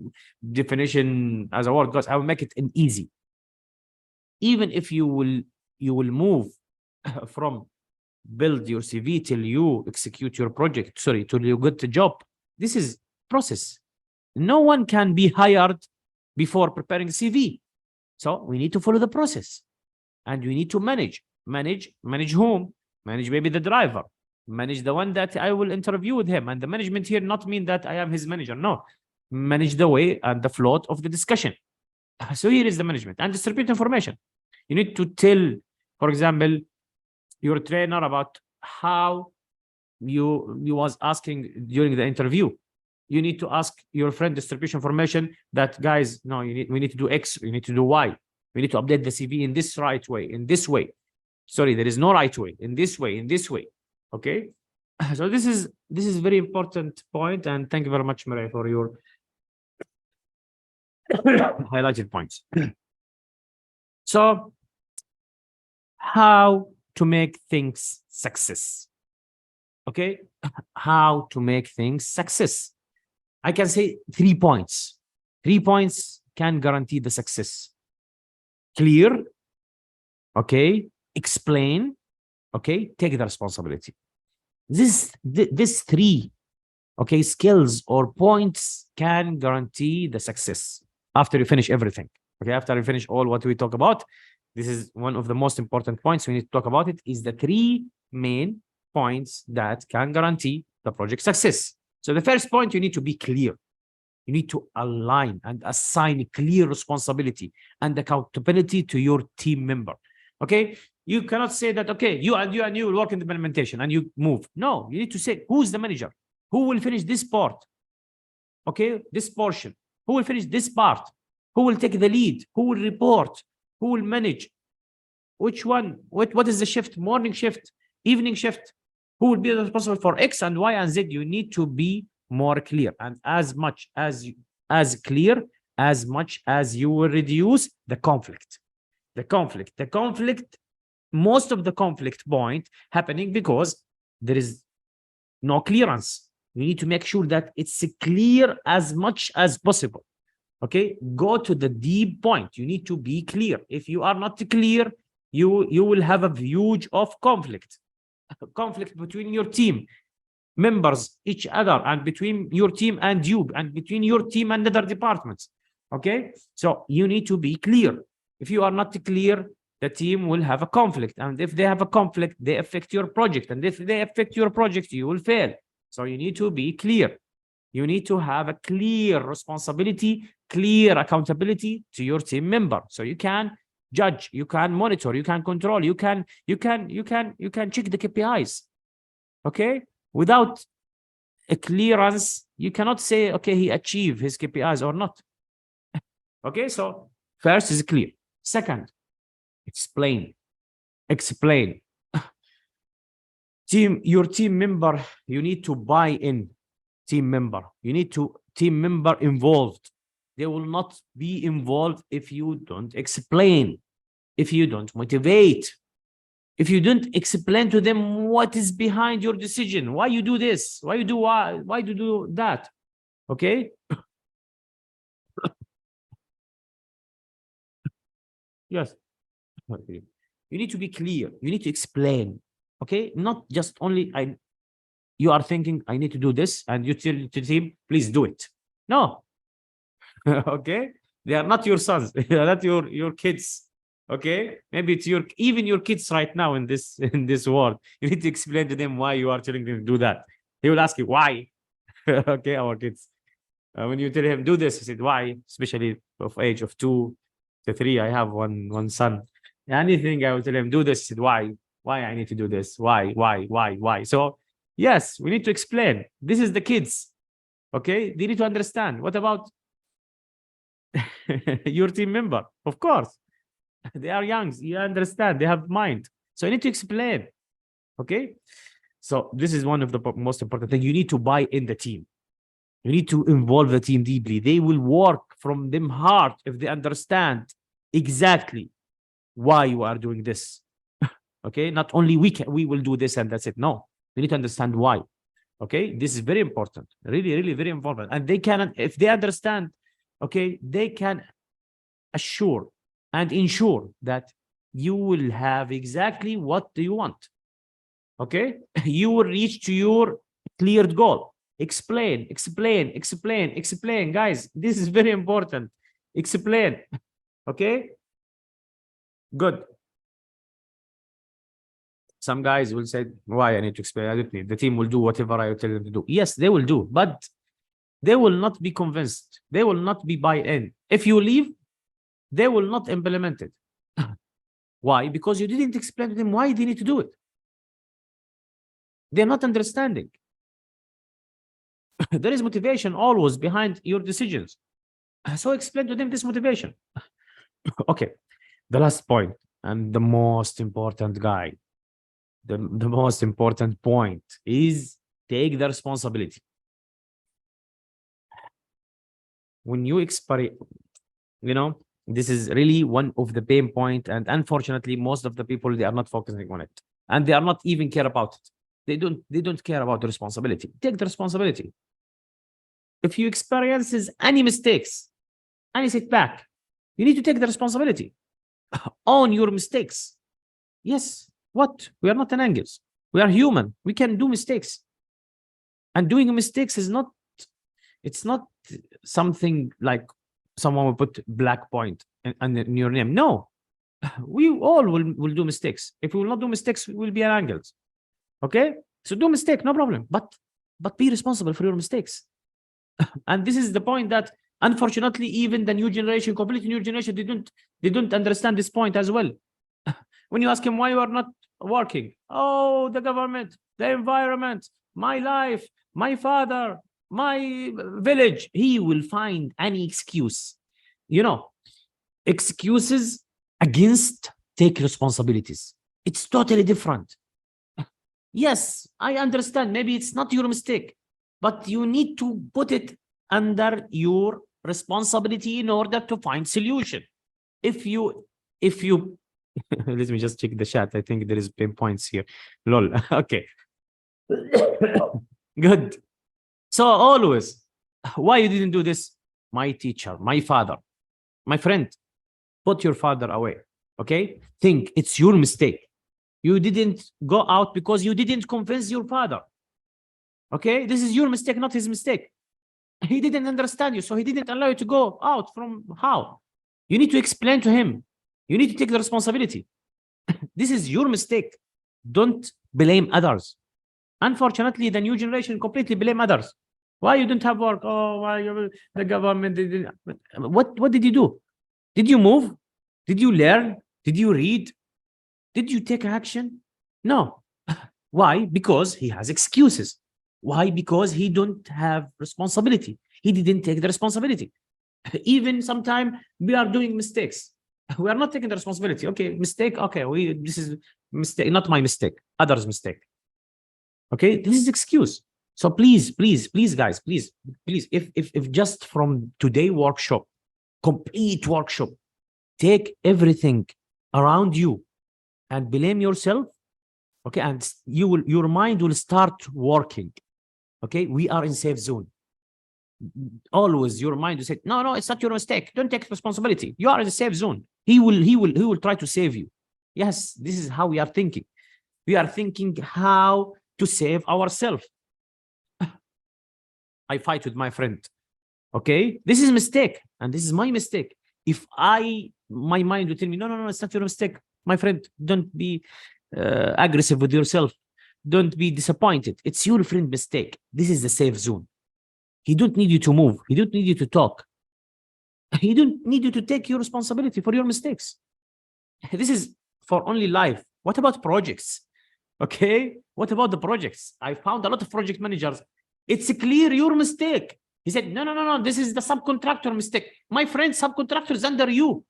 definition as a word, because I will make it an easy. Even if you will move from build your CV till you execute your project, sorry, till you get the job. This is process. No one can be hired before preparing CV. So we need to follow the process. And we need to manage whom? Manage maybe the driver, manage the one that I will interview with him. And the management here not mean that I am his manager. No, manage the way and the flow of the discussion. So here is the management and distribute information. You need to tell, for example, your trainer about how you was asking during the interview. You need to ask your friend distribution information that, guys, no, we need to do X, we need to do Y. We need to update the CV in this right way, in this way. Sorry, there is no right way, in this way, in this way. Okay. So this is very important point, and thank you very much, Maria, for your highlighted points. So how to make things success? Okay, how to make things success? I can say 3 points. 3 points can guarantee the success. Clear, okay, explain, okay, take the responsibility. This 3, okay, skills or points can guarantee the success after you finish everything. Okay, after you finish all what we talk about, this is one of the most important points we need to talk about. It is the 3 main points that can guarantee the project success. So the first point, you need to be clear. You need to align and assign clear responsibility and accountability to your team member. Okay, you cannot say that, okay, you will work in the implementation and you move. No, you need to say, who's the manager? Who will finish this part? Okay, this portion. Who will finish this part? Who will take the lead? Who will report? Who will manage? Which one? What is the shift? Morning shift, evening shift? Who will be responsible for X and Y and Z? You need to be more clear, and as clear as much as you will reduce the conflict. Most of the conflict point happening because there is no clearance. You need to make sure that it's clear as much as possible. Okay, go to the deep point. You need to be clear. If you are not clear, you will have a huge of conflict between your team members, each other, and between your team and you, and between your team and other departments. Okay, so you need to be clear. If you are not clear, the team will have a conflict, and if they have a conflict, they affect your project, and if they affect your project, you will fail. So you need to be clear. You need to have a clear responsibility, clear accountability to your team member, so you can judge, you can monitor, you can control, you can check the KPIs. Okay, without a clearance, you cannot say, okay, he achieved his KPIs or not. Okay, so first is clear. Second, explain. Your team member, you need to buy in. Team member, you need to team member involved. They will not be involved if you don't explain, if you don't motivate, if you don't explain to them what is behind your decision, why you do this, why you do that. Okay. Yes. Okay. You need to be clear. You need to explain. Okay, not just only you are thinking I need to do this, and you tell the team, please do it. No. Okay, they are not your sons. They are not your kids. Okay, maybe it's even your kids right now in this world. You need to explain to them why you are telling them to do that. He will ask you why. Okay, our kids. When you tell him do this, he said why, especially of age of 2 to 3. I have one son. Anything I will tell him do this, he said why I need to do this, why. So yes, we need to explain. This is the kids. Okay, they need to understand. What about your team member? Of course, they are young. You understand, they have mind. So you need to explain. Okay, so this is one of the most important things. You need to buy in the team. You need to involve the team deeply. They will work from them hard if they understand exactly why you are doing this. Okay, not only we will do this and that's it. No, we need to understand why. Okay, this is very important, really very important. And they can, if they understand, okay, they can assure and ensure that you will have exactly what do you want. Okay, you will reach to your cleared goal. Explain, explain, explain, explain. Guys, this is very important. Explain. Okay, good. Some guys will say, why I need to explain? I don't need. The team will do whatever I tell them to do. Yes, they will do, but they will not be convinced. They will not be buy in. If you leave, they will not implement it. Why? Because you didn't explain to them why they need to do it. They're not understanding. There is motivation always behind your decisions. So explain to them this motivation. Okay, the last point and the most important guy. The most important point is take the responsibility. When you experience, you know, this is really one of the pain point, and unfortunately, most of the people, they are not focusing on it, and they are not even care about it. They don't care about the responsibility. Take the responsibility. If you experience any mistakes, any setback, you need to take the responsibility. Own your mistakes. Yes. What? We are not an angels. We are human. We can do mistakes. And doing mistakes is not, it's not something like someone will put black point in your name. No. We all will do mistakes. If we will not do mistakes, we will be an angels. Okay? So do mistake, no problem. But be responsible for your mistakes. And this is the point that unfortunately, even the new generation, completely new generation, they don't understand this point as well. When you ask him why you are not working, oh, the government, the environment, my life, my father, my village, he will find any excuse. You know, excuses against take responsibilities. It's totally different. Yes, I understand. Maybe it's not your mistake, but you need to put it under your responsibility in order to find solution. If you let me just check the chat. I think there is pain points here. Lol. Okay. Good. So always, why you didn't do this? My teacher, my father, my friend, put your father away. Okay. Think it's your mistake. You didn't go out because you didn't convince your father. Okay. This is your mistake, not his mistake. He didn't understand you, so he didn't allow you to go out from how? You need to explain to him. You need to take the responsibility. This is your mistake. Don't blame others. Unfortunately, the new generation completely blame others. Why you didn't have work? Oh, why the government didn't? What did you do? Did you move? Did you learn? Did you read? Did you take action? No. Why? Because he has excuses. Why? Because he don't have responsibility. He didn't take the responsibility. Even sometimes we are doing mistakes. We are not taking the responsibility. Okay, mistake. Okay, this is mistake, not my mistake, others' mistake. Okay, this is excuse. So please, guys, please, if just from today workshop, complete workshop, take everything around you and blame yourself. Okay, and your mind will start working. Okay, we are in safe zone. Always your mind will say, no, it's not your mistake. Don't take responsibility. You are in a safe zone. He will try to save you. Yes, this is how we are thinking. We are thinking how to save ourselves. I fight with my friend. Okay, this is a mistake, and this is my mistake. If my mind will tell me, no, it's not your mistake. My friend, don't be aggressive with yourself. Don't be disappointed. It's your friend mistake. This is the safe zone. He don't need you to move. He don't need you to talk. He don't need you to take your responsibility for your mistakes. This is for only life. What about projects? Okay, what about the projects? I found a lot of project managers. It's clear your mistake. He said, no, this is the subcontractor mistake. My friend, subcontractor is under you.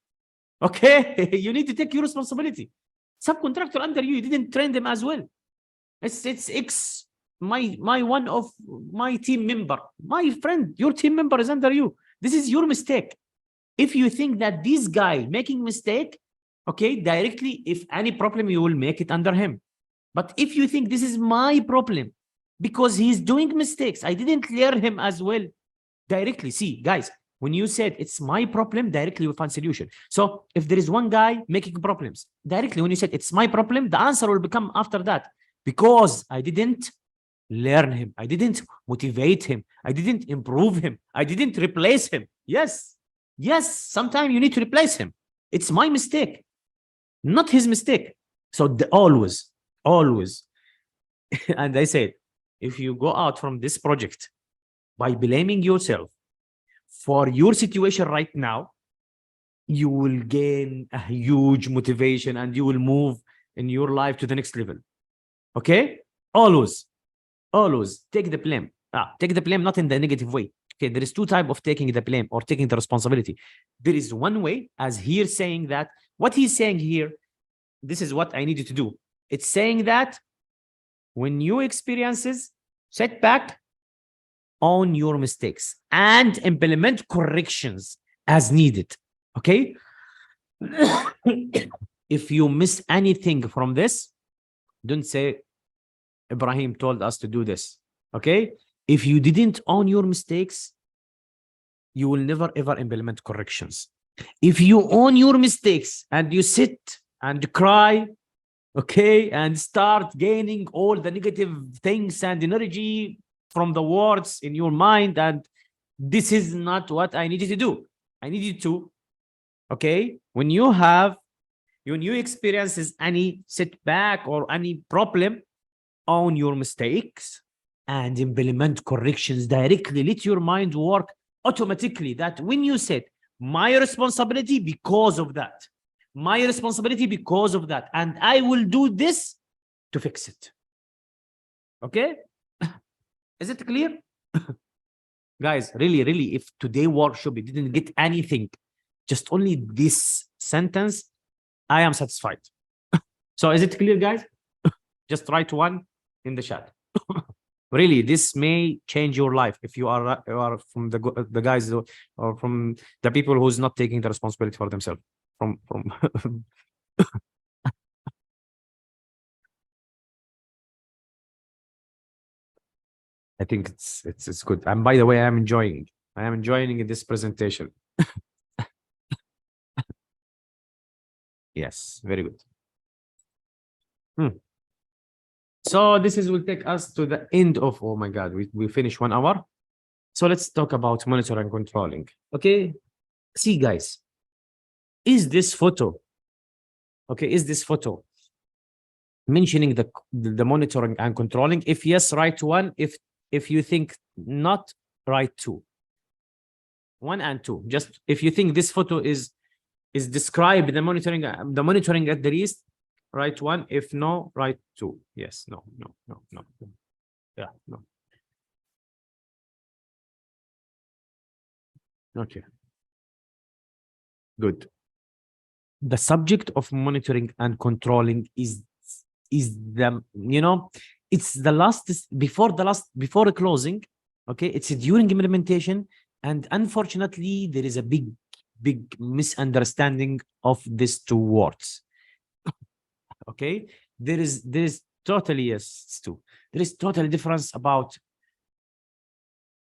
Okay, you need to take your responsibility. Subcontractor under you didn't train them as well. It's my one of my team member, my friend, your team member is under you. This is your mistake. If you think that this guy making mistake, okay, directly, if any problem, you will make it under him. But if you think this is my problem because he's doing mistakes, I didn't clear him as well, directly. See, guys, when you said it's my problem, directly we find solution. So if there is one guy making problems, directly when you said it's my problem, the answer will become after that. because I didn't learn him. I didn't motivate him. I didn't improve him. I didn't replace him. Yes. Yes. Sometimes you need to replace him. It's my mistake, not his mistake. So always. And I said, if you go out from this project by blaming yourself for your situation right now, you will gain a huge motivation and you will move in your life to the next level. Okay? Always take the blame. Take the blame not in the negative way. Okay, there is two types of taking the blame or taking the responsibility. There is one way, as here saying that, what he's saying here, this is what I needed to do. It's saying that when you experiences setback, own your mistakes and implement corrections as needed. Okay? If you miss anything from this, don't say Ibrahim told us to do this. Okay? If you didn't own your mistakes, you will never ever implement corrections. If you own your mistakes and you sit and cry, okay, and start gaining all the negative things and energy from the words in your mind, and this is not what I needed to do. I needed to, okay, when you experiences any setback or any problem, own your mistakes and implement corrections directly. Let your mind work automatically, that when you said my responsibility because of that, my responsibility because of that, and I will do this to fix it. Okay? Is it clear? Guys, really, if today workshop you didn't get anything, just only this sentence, I am satisfied. So is it clear, guys? Just write one in the chat. Really, this may change your life if you are from the guys or from the people who's not taking the responsibility for themselves. From I think it's good. And by the way, I am enjoying this presentation. Yes, very good. So this will take us to the end of, oh my God, we finished 1 hour. So let's talk about monitoring and controlling. Okay, see guys, is this photo mentioning the monitoring and controlling? If yes, write 1. If you think not, write 2. 1 and 2. Just if you think this photo is describe the monitoring at the least, write 1. If no, write 2. Yes, no. Yeah, no. Okay. Good. The subject of monitoring and controlling is the, it's the last, before the closing. Okay, it's during implementation, and unfortunately there is a big misunderstanding of these 2 words. Okay, there is totally, yes, too. There is total difference about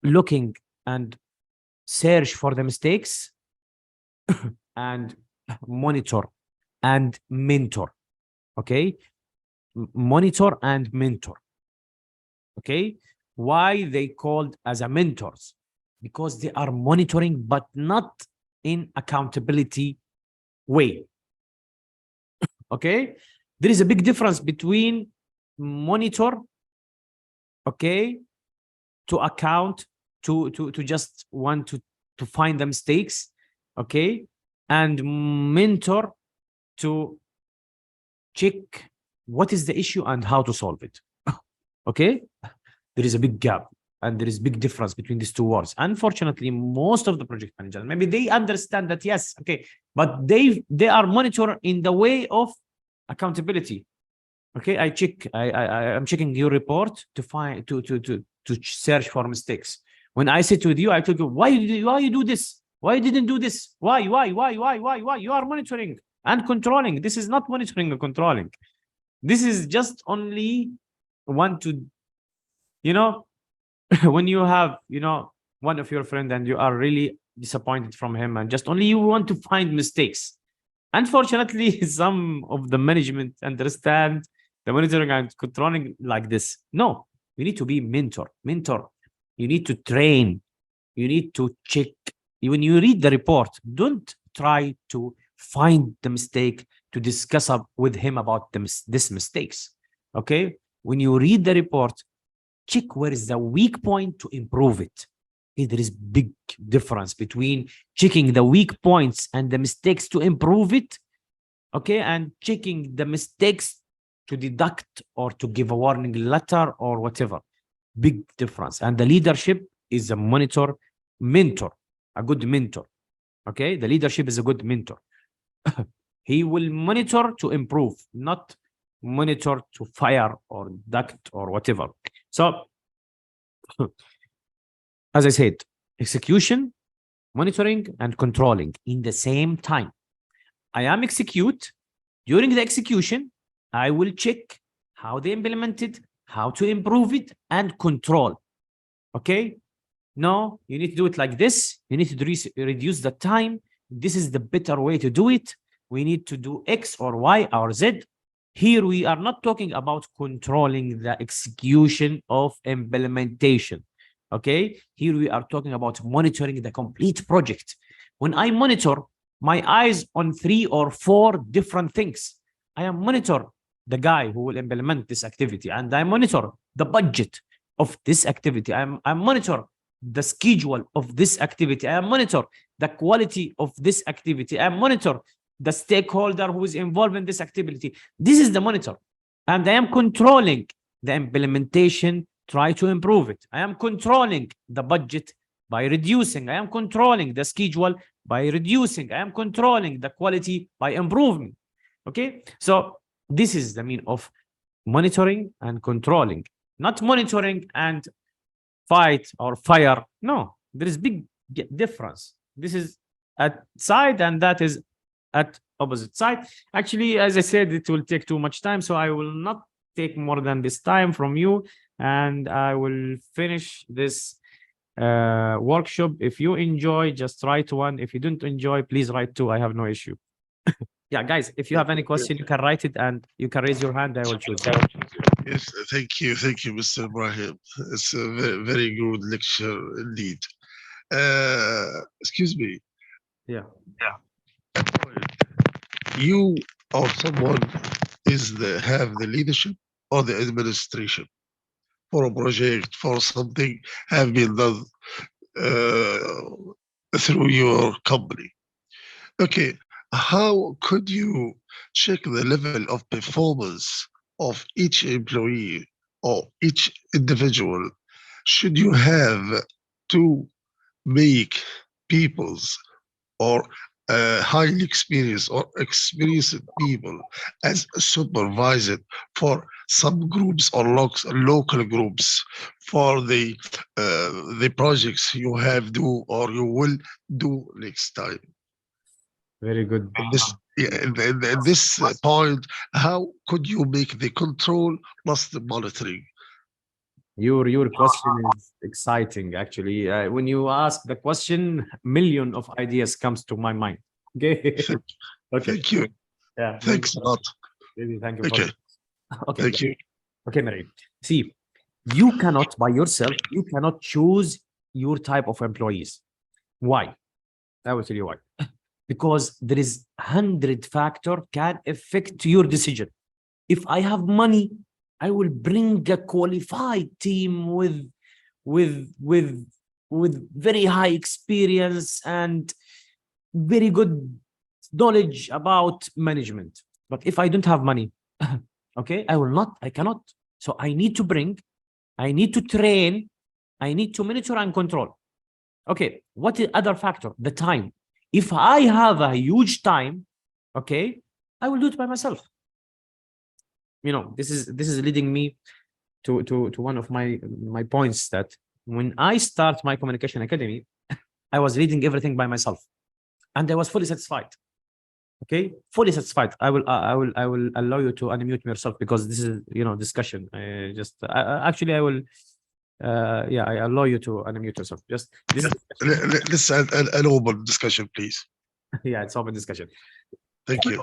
looking and search for the mistakes and monitor and mentor. Okay, monitor and mentor. Okay, why they called as a mentors? Because they are monitoring but not in accountability way. Okay, there is a big difference between monitor, okay, to account, to just want to find the mistakes, okay, and mentor to check what is the issue and how to solve it. Okay, there is a big gap and there is big difference between these 2 words. Unfortunately, most of the project managers, maybe they understand that, yes, okay, but they are monitored in the way of accountability. Okay, I'm checking your report to find to search for mistakes. When I sit with you, I tell you, why you do this? Why you didn't do this? Why? You are monitoring and controlling. This is not monitoring and controlling. This is just only want to, when you have, one of your friend and you are really disappointed from him and just only you want to find mistakes. Unfortunately, some of the management understand the monitoring and controlling like this. No, you need to be mentor. You need to train. You need to check. When you read the report, don't try to find the mistake to discuss up with him about this mistakes. Okay, when you read the report, check where is the weak point to improve it. Okay, there is big difference between checking the weak points and the mistakes to improve it, okay, and checking the mistakes to deduct or to give a warning letter or whatever. Big difference. And the leadership is a mentor, a good mentor. Okay, the leadership is a good mentor. He will monitor to improve, not monitor to fire or duct or whatever. So, as I said, execution, monitoring, and controlling in the same time. I am execute. During the execution, I will check how they implemented, how to improve it, and control. Okay? No, you need to do it like this. You need to reduce the time. This is the better way to do it. We need to do X or Y or Z. Here we are not talking about controlling the execution of implementation. Okay, here we are talking about monitoring the complete project. When I monitor, my eyes on 3 or 4 different things. I am monitor the guy who will implement this activity, and I monitor the budget of this activity. I monitor the schedule of this activity. I monitor the quality of this activity. I monitor the stakeholder who is involved in this activity. This is the monitor, and I am controlling the implementation. Try to improve it. I am controlling the budget by reducing. I am controlling the schedule by reducing. I am controlling the quality by improving. Okay, so this is the meaning of monitoring and controlling, not monitoring and fight or fire. No, there is big difference. This is at side and that is at opposite side. Actually, as I said, it will take too much time, so I will not take more than this time from you, and I will finish this workshop. If you enjoy, just write 1. If you don't enjoy, please write 2. I have no issue. Yeah, guys, if you have any question, you can write it and you can raise your hand. I will choose. Yes, thank you, Mr. Ibrahim. It's a very, very good lecture indeed. Excuse me. Yeah. You or someone have the leadership or the administration for a project, for something have been done through your company. Okay, how could you check the level of performance of each employee or each individual? Should you have to make people's or highly experienced or experienced people as a supervisor for some groups or local groups for the projects you have do or you will do next time? Very good. At this point, how could you make the control plus the monitoring? Your question is exciting, actually. When you ask the question, million of ideas comes to my mind. Okay. Okay. Thank you. Yeah. Thanks a lot. Really, thank you. Okay. Okay. Thank you. Okay, Mary. See, you cannot by yourself, you cannot choose your type of employees. Why? I will tell you why. Because there is 100 factors can affect your decision. If I have money, I will bring a qualified team with very high experience and very good knowledge about management. But if I don't have money, okay, I cannot. So I need to train, I need to monitor and control. Okay, what is other factor? The time. If I have a huge time, okay, I will do it by myself. You know, this is leading me to one of my points, that when I start my communication academy, I was reading everything by myself, and I was fully satisfied. Okay, fully satisfied. I will allow you to unmute yourself because this is, you know, discussion. Actually I will. Yeah, I allow you to unmute yourself. Just this. Let's add an open discussion, please. Yeah, it's open discussion. Thank you.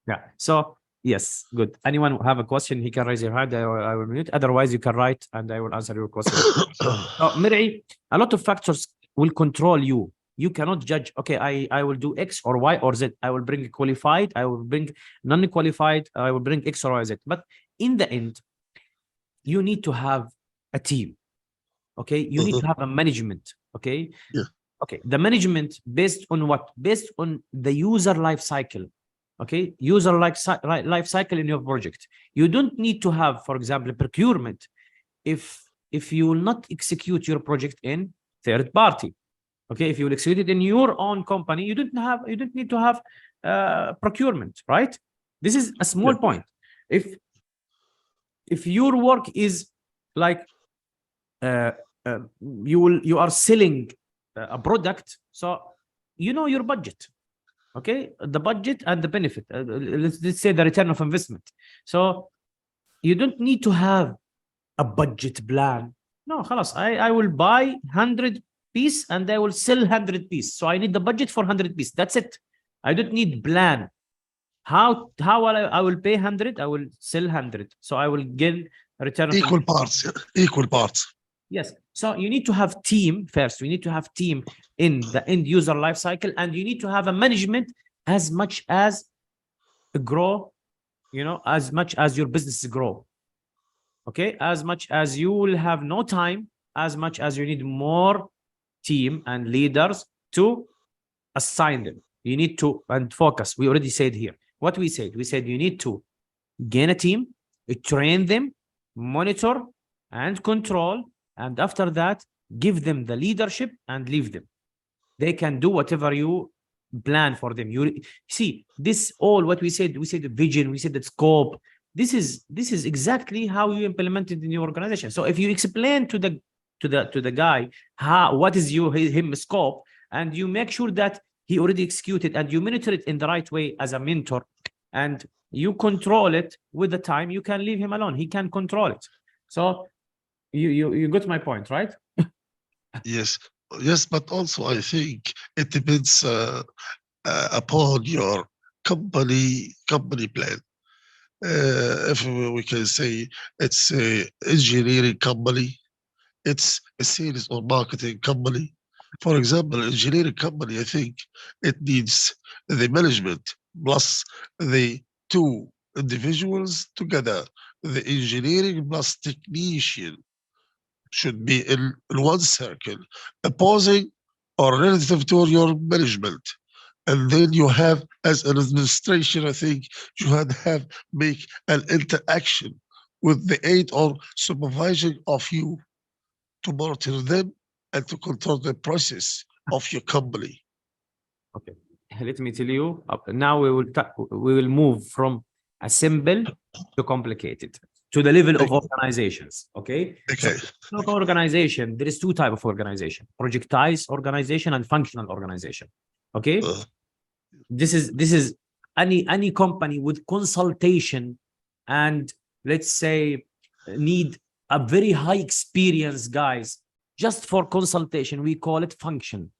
Yeah. So Yes, good. Anyone have a question, he can raise your hand. I will mute. Otherwise, you can write and I will answer your question. Mir'i, a lot of factors will control you. You cannot judge, okay, I will do X or Y or Z. I will bring qualified, I will bring non-qualified, I will bring X or Y, Z. But in the end, you need to have a team, okay? You need to have a management, okay? Yeah. Okay, the management based on what? Based on the user life cycle, okay? User life cycle in your project. You don't need to have, for example, procurement if you will not execute your project in third party. Okay, if you will execute it in your own company, you don't need to have procurement, right? This is a small point. If your work is like you are selling a product, so you know your budget, okay, the budget and the benefit. Let's say the return of investment. So you don't need to have a budget plan. No, خلاص, I will buy 100 piece and I will sell 100 piece. So I need the budget for 100 piece. That's it. I don't need plan. How I will pay 100, I will sell 100. So I will get a return of equal parts. Equal parts. Yes. So you need to have team first. We need to have team in the end user life cycle, and you need to have a management as much as grow, you know, as much as your business grow. Okay, as much as you will have no time, as much as you need more team and leaders to assign them. You need to and focus. We already said here what we said. We said you need to gain a team, train them, monitor and control, and after that give them the leadership and leave them. They can do whatever you plan for them. You see this all what we said. We said the vision. We said the scope. This is exactly how you implement it in your organization. So if you explain to the guy what is him scope, and you make sure that he already executed, and you monitor it in the right way as a mentor, and you control it with the time, you can leave him alone. He can control it. So you got my point, right? Yes, but also I think it depends upon your company plan. If we can say it's a engineering company, it's a sales or marketing company. For example, engineering company, I think it needs the management plus the two individuals together. The engineering plus technician should be in one circle, opposing or relative to your management. And then you have, as an administration, I think you have make an interaction with the aid or supervision of you to monitor them and to control the process of your company. Okay, let me tell you. Now we will move from a simple to complicated to the level of organizations. Okay. Okay. So organization, there is two types of organization: projectized organization and functional organization. Okay. This is any company with consultation and, let's say, need a very high experience guys just for consultation. We call it function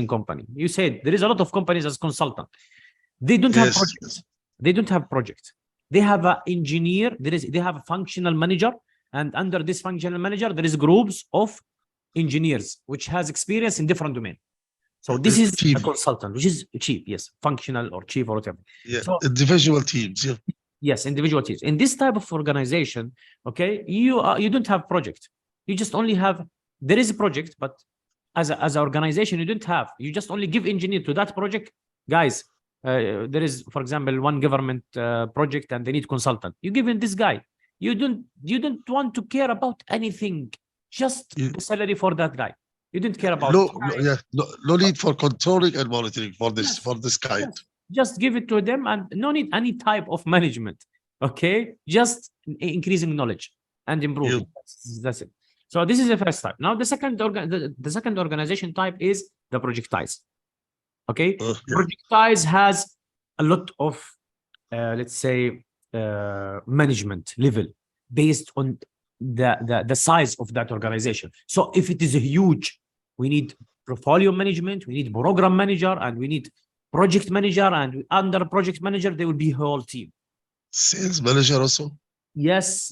company. You said there is a lot of companies as consultant. They don't have projects. They don't have projects. They have an engineer. They have a functional manager, and under this functional manager there is groups of engineers which has experience in different domain. So this is a consultant, which is chief, yes, functional or chief or whatever. Yeah, so, individual teams. Yeah. Yes, individual teams. In this type of organization, okay, you don't have project. You just only have, there is a project, but as an organization, you don't have. You just only give engineer to that project. Guys, there is, for example, one government project and they need consultant. You give him this guy. You don't want to care about anything. Just the salary for that guy. You didn't care about no need for controlling and monitoring for this kind. Yes. Just give it to them, and no need any type of management. Okay, just increasing knowledge and improving. That's it. So this is the first type. Now the second organization type is the projectized. Okay, projectized has a lot of let's say management level based on the size of that organization. So if it is a huge, we need portfolio management, we need program manager, and we need project manager, and under project manager, there will be whole team. Sales manager also. Yes,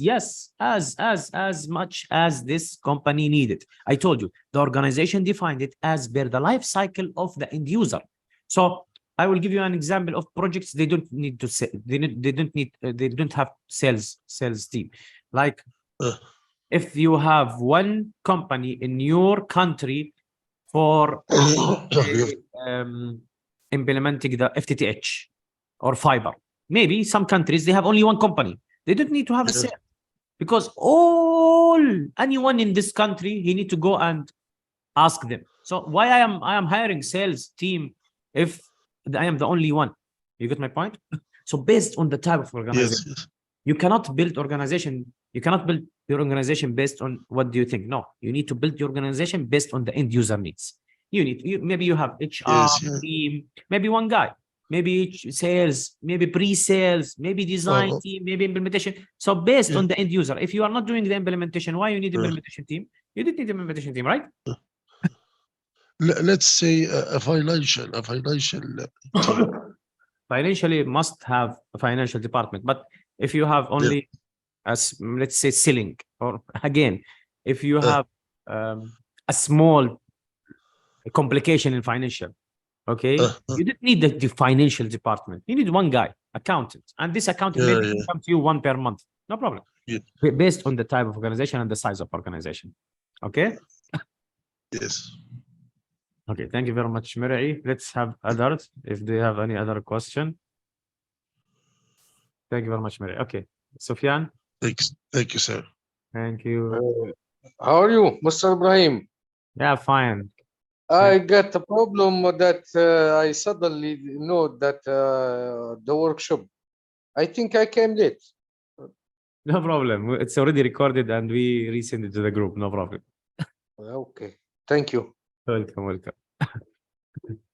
as much as this company needed. I told you, the organization defined it as per the life cycle of the end user. So I will give you an example of projects they don't need to say, they don't have sales team. Like if you have one company in your country for implementing the FTTH or fiber, maybe some countries they have only one company. They don't need to have a sale, because anyone in this country, he need to go and ask them. So why I am hiring sales team if I am the only one? You get my point? So based on the type of organization, you cannot build organization. You cannot build your organization based on what do you think. No, you need to build your organization based on the end user needs. Maybe you have HR team, maybe one guy, maybe sales, maybe pre-sales, maybe design team, maybe implementation. So based on the end user, if you are not doing the implementation, why you need implementation team? You didn't need implementation team, right? Let's say a financial Financially must have a financial department, but if you have only as let's say selling, or again, if you have a small complication in financial, okay, you don't need the financial department. You need one guy, accountant, and this accountant maybe come to you one per month, no problem. Based on the type of organization and the size of organization. Okay. Yes. Okay, thank you very much, Mirai. Let's have others if they have any other question. Thank you very much, Mirai. Okay, Sufyan. Thank you, sir. Thank you. How are you, Mr. Ibrahim? Yeah, fine. I got a problem that I suddenly know that the workshop. I think I came late. No problem. It's already recorded and we resend it to the group. No problem. Okay. Thank you. Welcome.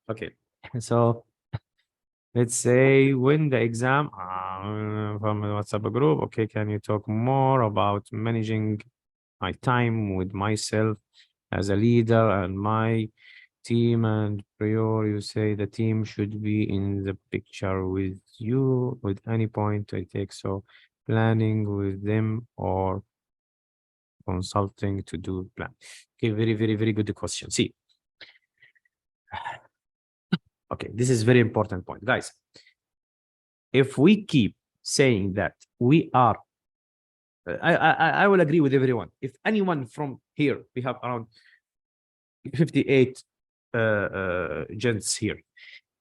Okay. So let's say when the exam from the WhatsApp group. Okay, can you talk more about managing my time with myself as a leader and my team? And prior, you say the team should be in the picture with you with any point I take. So planning with them or consulting to do plan. Okay, very good question. See, okay, this is very important point, guys. If we keep saying that we are, I will agree with everyone. If anyone from here, we have around 58 gents here.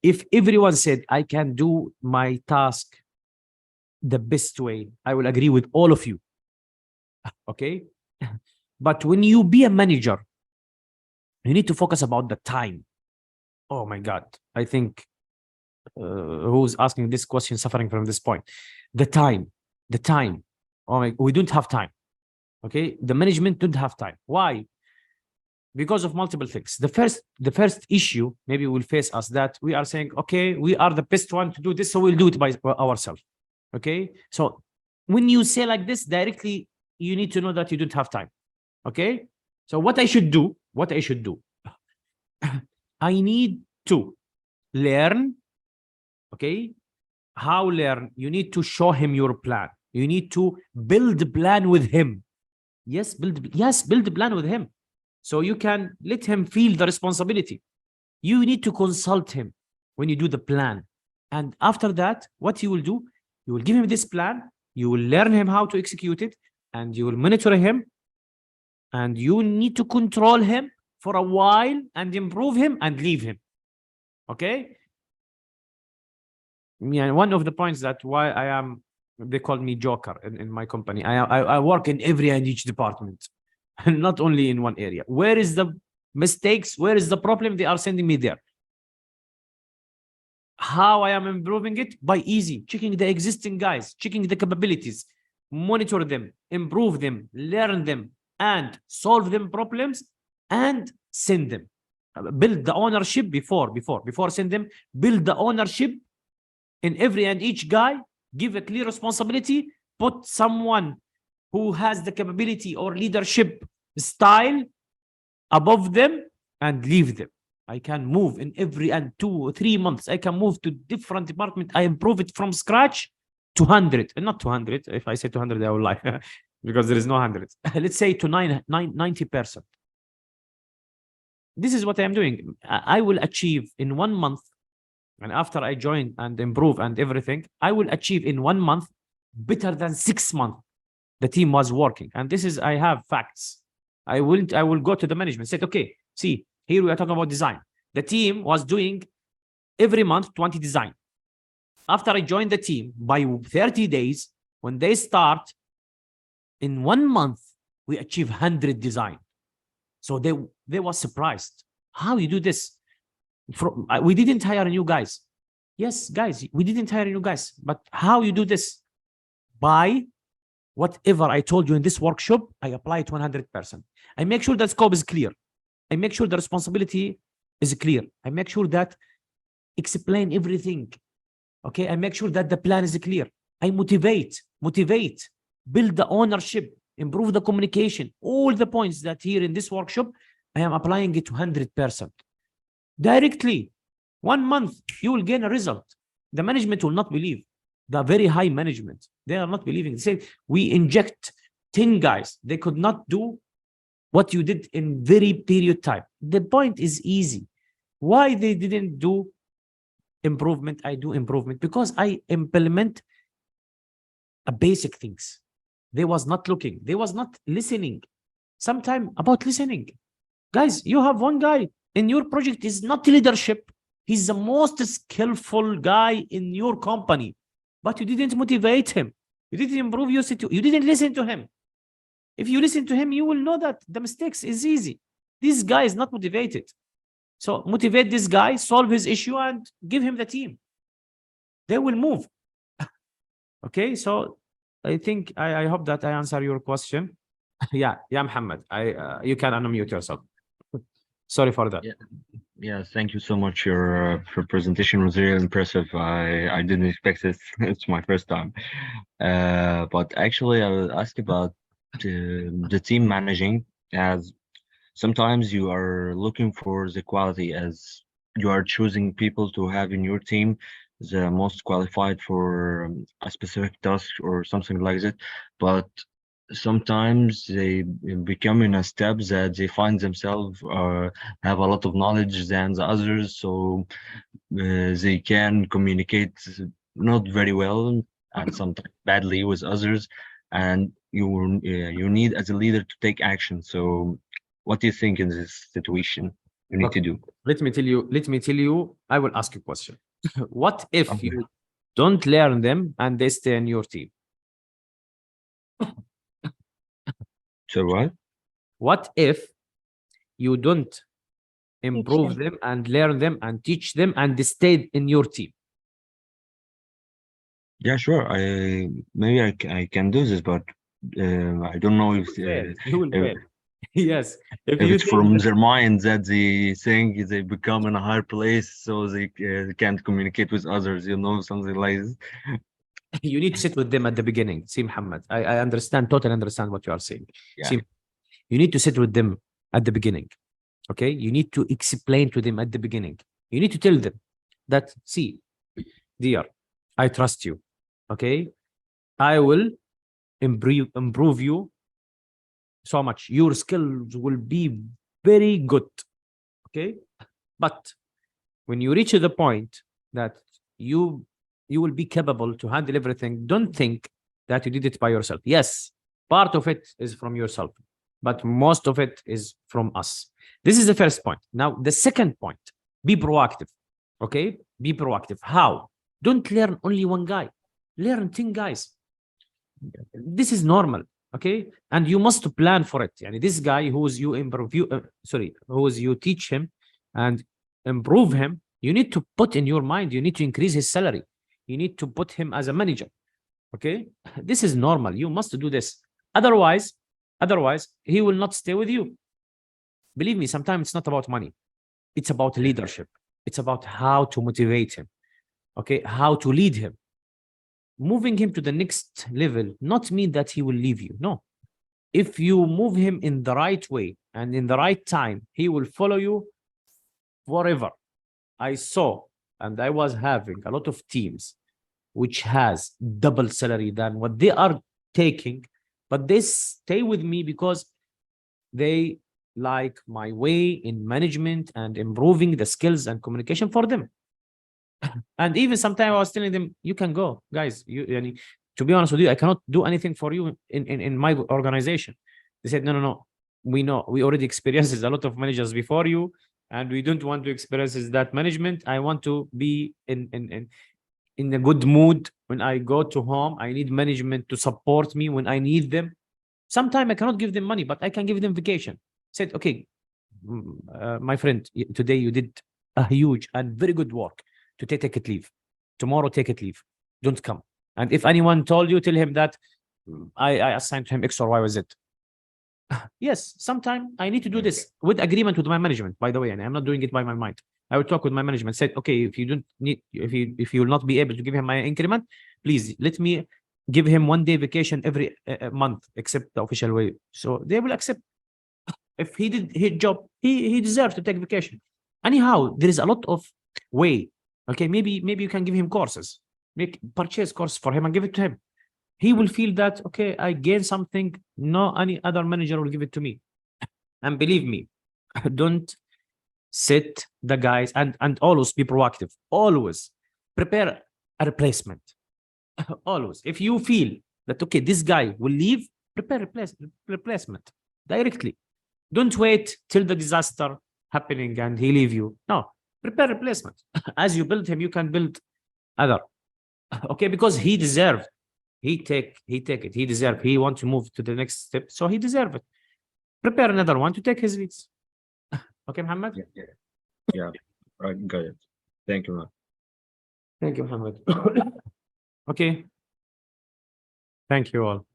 If everyone said I can do my task the best way, I will agree with all of you. Okay, but when you be a manager, you need to focus about the time. Oh my God, I think who's asking this question suffering from this point. The time. Oh my, we don't have time. Okay, the management don't have time. Why? Because of multiple things. The first issue maybe will face us that we are saying, okay, we are the best one to do this, so we'll do it by ourselves. Okay, so when you say like this directly, you need to know that you don't have time. Okay, so what I should do, I need to learn. Okay, how learn? You need to show him your plan. You need to build a plan with him. Yes, build a plan with him. So you can let him feel the responsibility. You need to consult him when you do the plan. And after that, what you will do, you will give him this plan, you will learn him how to execute it, and you will monitor him, and you need to control him for a while and improve him and leave him. Okay? Yeah, one of the points that why I am, they call me Joker in my company. I work in every and each department, not only in one area. Where is the mistakes? Where is the problem? They are sending me there. How I am improving it? By easy, checking the existing guys, checking the capabilities, monitor them, improve them, learn them, and solve them problems, and send them. Build the ownership before send them. Build the ownership in every and each guy. Give a clear responsibility. Put someone who has the capability or leadership style above them and leave them. I can move in every and 2 or 3 months. I can move to different department. I improve it from scratch to 100, and not 200. If I say 200, I will lie because there is no 100. Let's say to 90%. This is what I am doing. I will achieve in 1 month, and after I join and improve and everything, I will achieve in 1 month better than 6 months the team was working. And this is, I have facts. I will go to the management, say, okay, see, here we are talking about design. The team was doing every month 20 design. After I joined the team, by 30 days, when they start, in 1 month, we achieve 100 design. So they were surprised. How you do this? We didn't hire new guys. Yes, guys, we didn't hire new guys. But how you do this? By whatever I told you in this workshop, I apply it 100%. I make sure that scope is clear. I make sure the responsibility is clear. I make sure that explain everything. Okay, I make sure that the plan is clear. I motivate, build the ownership, improve the communication. All the points that here in this workshop, I am applying it to 100%. Directly, 1 month, you will gain a result. The management will not believe. The very high management, they are not believing. They say, we inject 10 guys. They could not do what you did in very period time. The point is easy. Why they didn't do improvement? I do improvement because I implement a basic things. They was not looking. They was not listening. Sometime about listening. Guys, you have one guy in your project is not leadership. He's the most skillful guy in your company, but you didn't motivate him. You didn't improve your situation. You didn't listen to him. If you listen to him, you will know that the mistakes is easy. This guy is not motivated. So motivate this guy, solve his issue, and give him the team. They will move. Okay, so I think I hope that I answer your question. yeah, Muhammad, you can unmute yourself. Sorry for that. Yeah, thank you so much. Your presentation was really impressive. I didn't expect it. It's my first time. But actually, I will ask about the team managing, as sometimes you are looking for the quality, as you are choosing people to have in your team the most qualified for a specific task or something like that. But sometimes they become in a step that they find themselves have a lot of knowledge than the others, so they can communicate not very well and sometimes badly with others, and you need as a leader to take action. So what do you think in this situation you need to do? Let me tell you, I will ask you a question. What if you don't learn them and they stay in your team? So what? What if you don't improve them and learn them and teach them and they stayed in your team? Yeah, sure. Maybe I can do this, but I don't know if you will fail. Yes, if it's from their mind that they think they become in a higher place, so they can't communicate with others, something like this. You need to sit with them at the beginning. See, Muhammad, I understand, totally understand what you are saying. Yeah. See, you need to sit with them at the beginning. Okay, you need to explain to them at the beginning. You need to tell them that, see, dear, I trust you. Okay, I will improve you so much. Your skills will be very good. Okay, but when you reach the point that you will be capable to handle everything, don't think that you did it by yourself. Yes, part of it is from yourself, but most of it is from us. This is the first point. Now, the second point, be proactive. Okay, be proactive. How? Don't learn only one guy. Learn 10 guys. This is normal. Okay, and you must plan for it. And this guy who's you teach him and improve him, you need to put in your mind, you need to increase his salary. You need to put him as a manager. Okay, this is normal. You must do this. Otherwise, he will not stay with you. Believe me, sometimes it's not about money. It's about leadership. It's about how to motivate him. Okay, how to lead him. Moving him to the next level not mean that he will leave you. No. If you move him in the right way and in the right time, he will follow you forever I saw and I was having a lot of teams which has double salary than what they are taking, but they stay with me because they like my way in management and improving the skills and communication for them. And even sometimes I was telling them, you can go, guys. To be honest with you, I cannot do anything for you in my organization. They said, no. We know, we already experienced a lot of managers before you, and we don't want to experience that management. I want to be in a good mood when I go to home. I need management to support me when I need them. Sometimes I cannot give them money, but I can give them vacation. Said, okay, my friend, today you did a huge and very good work. Today, take it leave. Tomorrow, take it leave. Don't come. And if anyone told you, tell him that I assigned to him X or Y or Z. Yes, sometimes I need to do this with agreement with my management, by the way, and I'm not doing it by my mind. I will talk with my management, said, okay, if you don't need, if you will not be able to give him my increment, please let me give him 1 day vacation every month, except the official way. So they will accept. If he did his job, he deserves to take vacation. Anyhow, there is a lot of way. Okay, maybe you can give him courses, purchase course for him and give it to him. He will feel that, okay, I gain something no any other manager will give it to me. And believe me, don't sit the guys and always be proactive. Always prepare a replacement. Always. If you feel that, okay, this guy will leave, prepare replacement directly. Don't wait till the disaster happening and he leave you. No, prepare replacement. As you build him, you can build other. Okay, because he deserved. He take it. He deserve. He want to move to the next step, so he deserve it. Prepare another one to take his leads. Okay, Muhammad? Yeah. Right, got it. Thank you, man. Thank you, Muhammad. Okay. Thank you all.